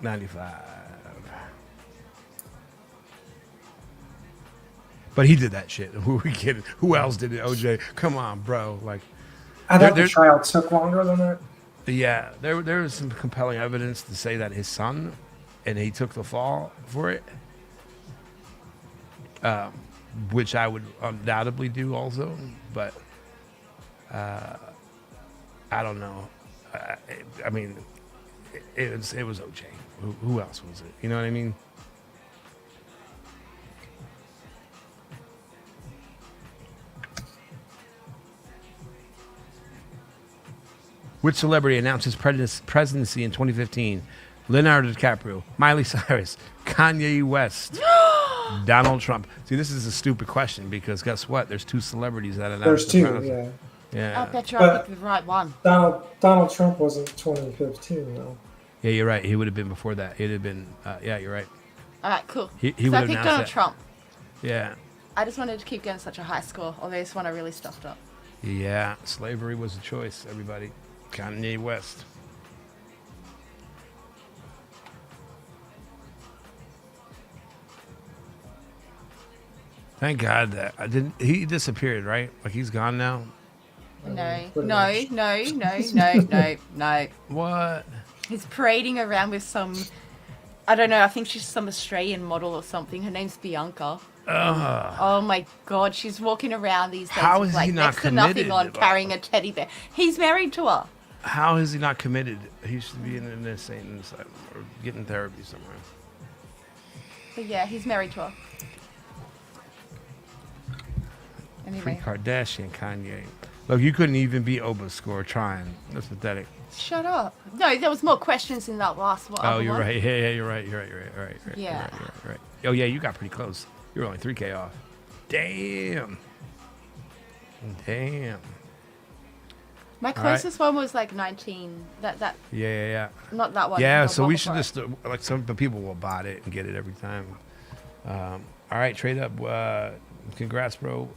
95. But he did that shit. Who are we kidding? Who else did it? OJ. Come on, bro. Like, I thought the There- trial took longer than that. yeah, there was some compelling evidence to say that his son, and he took the fall for it, which I would undoubtedly do also. But I don't know. I mean, it was OJ. Who else was it? You know what I mean? Which celebrity announced his presidency in 2015? Leonardo DiCaprio, Miley Cyrus, Kanye West, Donald Trump. See, this is a stupid question because guess what? There's two celebrities that announced. There's the two, presidency. yeah. I Yeah. bet you I But- picked the right one. Donald Trump wasn't 2015 though. Yeah, you're right. He would have been before that. It'd have been. Yeah, you're right. All right, cool. He So would I have picked announced Donald that. Trump. Yeah. I just wanted to keep getting such a high score, although this one I really stuffed up. Yeah. Slavery was a choice. Everybody. Kanye West. Thank God that I didn't. He disappeared, right? Like he's gone now. No, pretty no, much. no, no, no, no, no. What? He's parading around with some, I don't know, I think she's some Australian model or something. Her name's Bianca. Oh my God, she's walking around these days How with is like he not next to nothing committed? on, carrying a teddy bear. He's married to her. How is he not committed? He should be in an insane asylum or getting therapy somewhere. But yeah, he's married to her. Free Anyway, Kardashian, Kanye. Look, you couldn't even beat Oba's score trying. That's pathetic. shut up. No, there was more questions in that last one. Oh, you're right. Yeah, you're right. You're right. Yeah. You're right. Oh, yeah, you got pretty close. You were only 3K off. Damn. My right. closest one was like 19. That Yeah. not that one. Yeah, the so one we should before it. just, like, some people will bot it and get it every time. All right, trade up. Congrats, bro.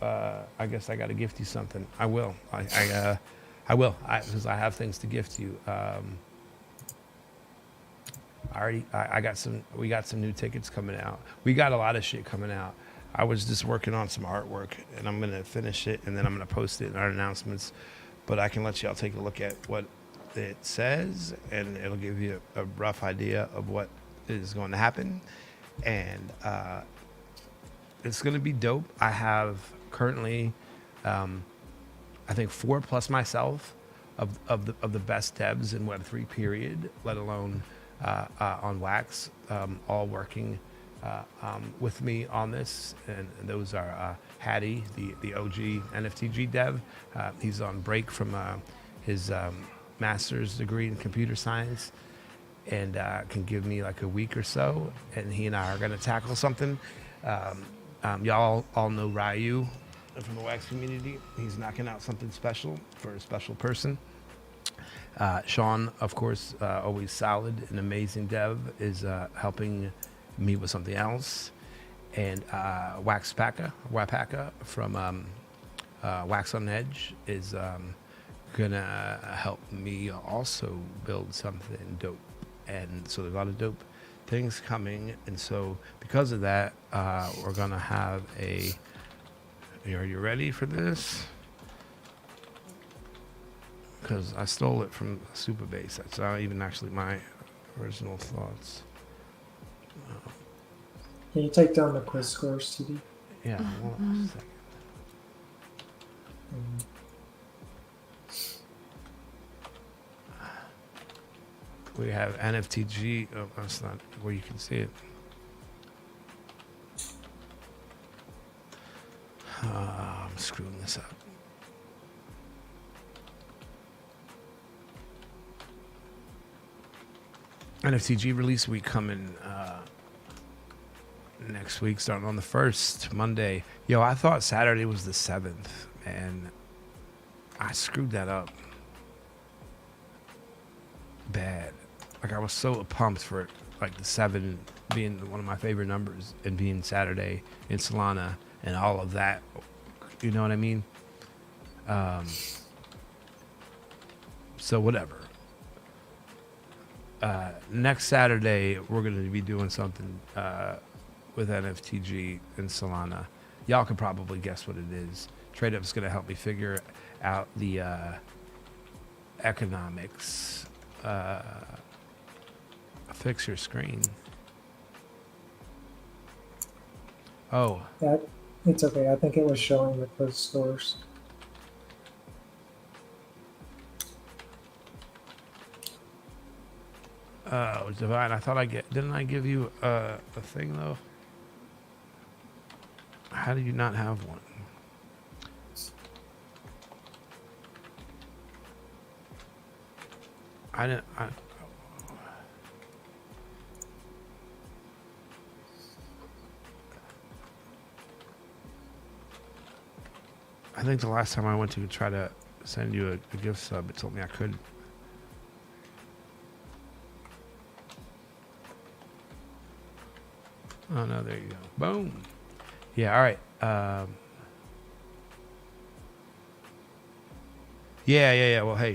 I guess I got to gift you something. I will. I will. Because I have things to gift you. We got some new tickets coming out. We got a lot of shit coming out. I was just working on some artwork, and I'm going to finish it, and then I'm going to post it in our announcements. But I can let y'all take a look at what it says, and it'll give you a rough idea of what is going to happen. And it's going to be dope. I have currently, I think 4 plus myself of the best devs in Web3 period, let alone on Wax, all working with me on this. And those are Hattie, the OG NFTG dev. He's on break from his master's degree in computer science and can give me like a week or so. And he and I are going to tackle something. Y'all all know Ryu from the Wax community. He's knocking out something special for a special person. Sean, of course, always solid, an amazing dev, is helping me with something else. And Wapaka from Wax on Edge is gonna help me also build something dope. And so there's a lot of dope things coming. And so because of that, we're gonna have a. Are you ready for this? Because I stole it from Superbase. That's not even actually my original thoughts. Can you take down the quiz scores, TD? Yeah, one second. We have NFTG. Oh, that's not where you can see it. I'm screwing this up. NFTG release week coming next week, starting on the 1st, Monday. Yo, I thought Saturday was the 7th, and I screwed that up bad. Like, I was so pumped for like the 7 being one of my favorite numbers and being Saturday in Solana. and all of that. You know what I mean? So whatever. Next Saturday, we're going to be doing something with NFTG and Solana. Y'all can probably guess what it is. TradeUp's going to help me figure out the economics. Fix your screen. Oh, Yeah, it's okay. I think it was showing the closed stores. oh, Divine. I thought didn't I give you a thing though? How do you not have one? I didn't. I think the last time I went to try to send you a gift sub, it told me I couldn't. Oh no, there you go. Boom. Yeah, all right. Yeah. Well, hey,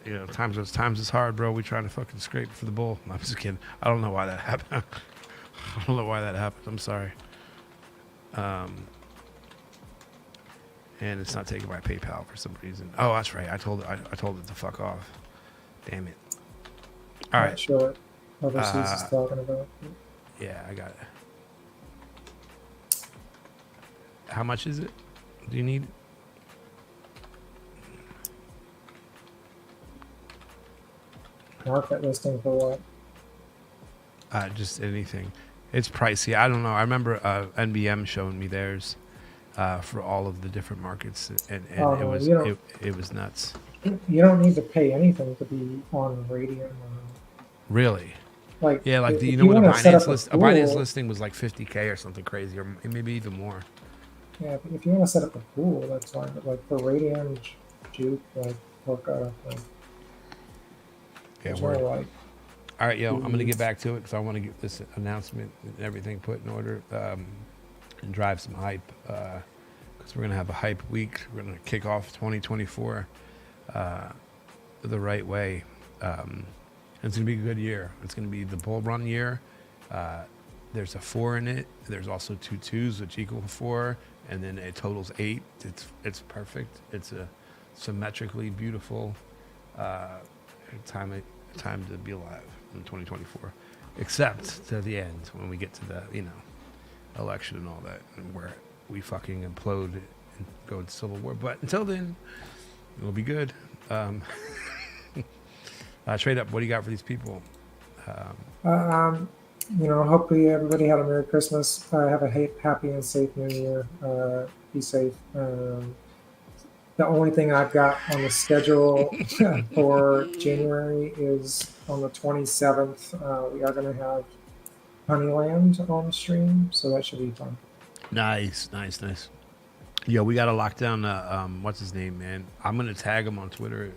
you know, times is hard, bro. We trying to fucking scrape for the bull. I'm just kidding. I don't know why that happened. I don't know why that happened. I'm sorry. And it's not taken by PayPal for some reason. Oh, that's right. I told it to fuck off. Damn it. All Not right. sure what Overseas is talking about. Yeah, I got it. How much is it? Do you need? Market listing for what? Just anything. It's pricey. I don't know. I remember NBM showing me theirs for all of the different markets, and Oh, it no, was you don't- it was nuts. You don't need to pay anything to be on Radium. Really? Like, Yeah, like if you know what a wanna set Binance up list? A Binance pool- listing was like 50K or something crazy, or maybe even more. Yeah, if you want to set up a pool, that's fine. But like for Radium, Juke, like Orca, like Yeah, there's word. no like. All right, yo, I'm gonna get back to it because I want to get this announcement and everything put in order and drive some hype because we're gonna have a hype week. We're gonna kick off 2024 the right way. It's gonna be a good year. It's gonna be the bull run year. There's a 4 in it. There's also 2 2s, which equal 4, and then it totals 8. It's perfect. It's a symmetrically beautiful time to be alive in 2024, except to the end when we get to the election and all that, and where we fucking implode and go into civil war. But until then, it'll be good. Trade up. What do you got for these people? Hopefully everybody had a Merry Christmas. Have a happy and safe New Year. Be safe. The only thing I've got on the schedule for January is on the 27th. We are going to have Honeyland on stream, so that should be fun. Nice. Yo, we got to lock down. What's his name, man? I'm gonna tag him on Twitter.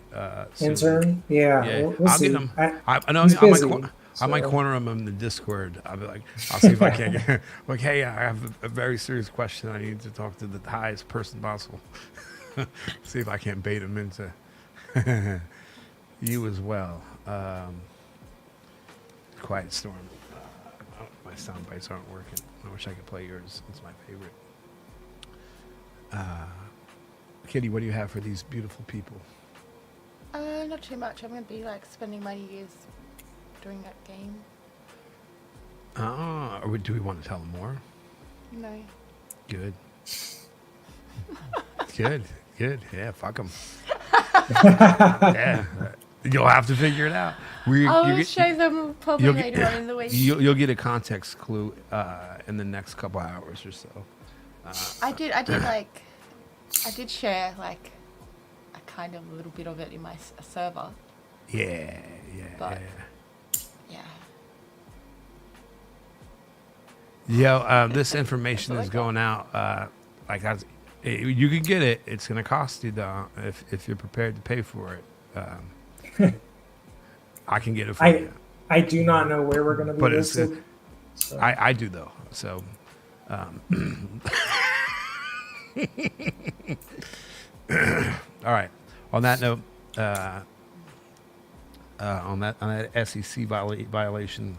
Soon. Intern? Yeah. Yeah, We'll I'll see. get him. I know. He's I might, busy, I might so- corner him in the Discord. I'll be like, I'll see if I can get like, hey, I have a very serious question. I need to talk to the highest person possible. See if I can't bait him into you as well. Quiet Storm. My sound bites aren't working. I wish I could play yours. It's my favorite. Kitty, what do you have for these beautiful people? Not too much. I'm going to be like spending my New Year's doing that game. Or do we want to tell them more? No. Good. Good. Yeah, fuck them. Yeah. You'll have to figure it out. I'll show them probably later on in the week. You'll get a context clue in the next couple hours or so. I did share like a kind of a little bit of it in my server. Yeah. But- Yeah. Yo, this information is going out. You can get it. It's gonna cost you though if you're prepared to pay for it. I can get it for you. I do not know where we're going to be But it's listed. So. I do though. So All right. On that note, on that SEC violation,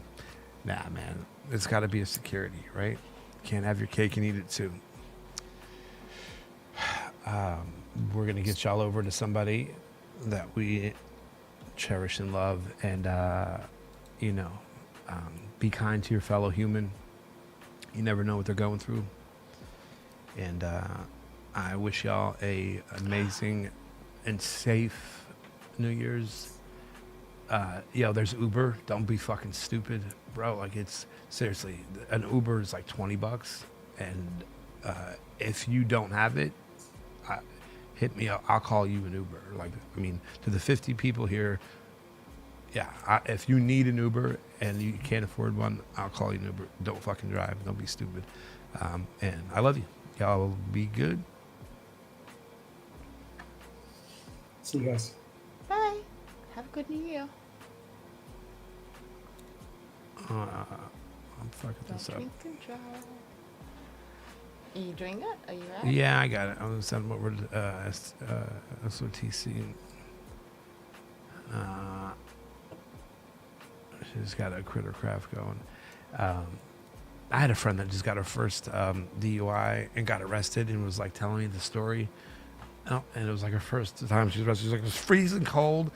nah, man, it's got to be a security, right? Can't have your cake and eat it too. We're gonna get y'all over to somebody that we cherish and love, and be kind to your fellow human. You never know what they're going through, and I wish y'all a amazing and safe New Year's. There's Uber. Don't be fucking stupid, bro. Like, it's seriously, an Uber is like $20, and if you don't have it, hit me up. I'll call you an Uber. Like, I mean, to the 50 people here, if you need an Uber and you can't afford one, I'll call you an Uber. Don't fucking drive. Don't be stupid. And I love you. Y'all be good. See you guys. Bye. Have a good New Year. I'm fucking Don't this up. drink and drive. Are you doing it? Are you out? Yeah, I got it. I'm gonna send them over to SOTC. She's got a critter craft going. I had a friend that just got her first DUI and got arrested and was like telling me the story. Oh, and it was like her first time she was arrested. She was like, it was freezing cold.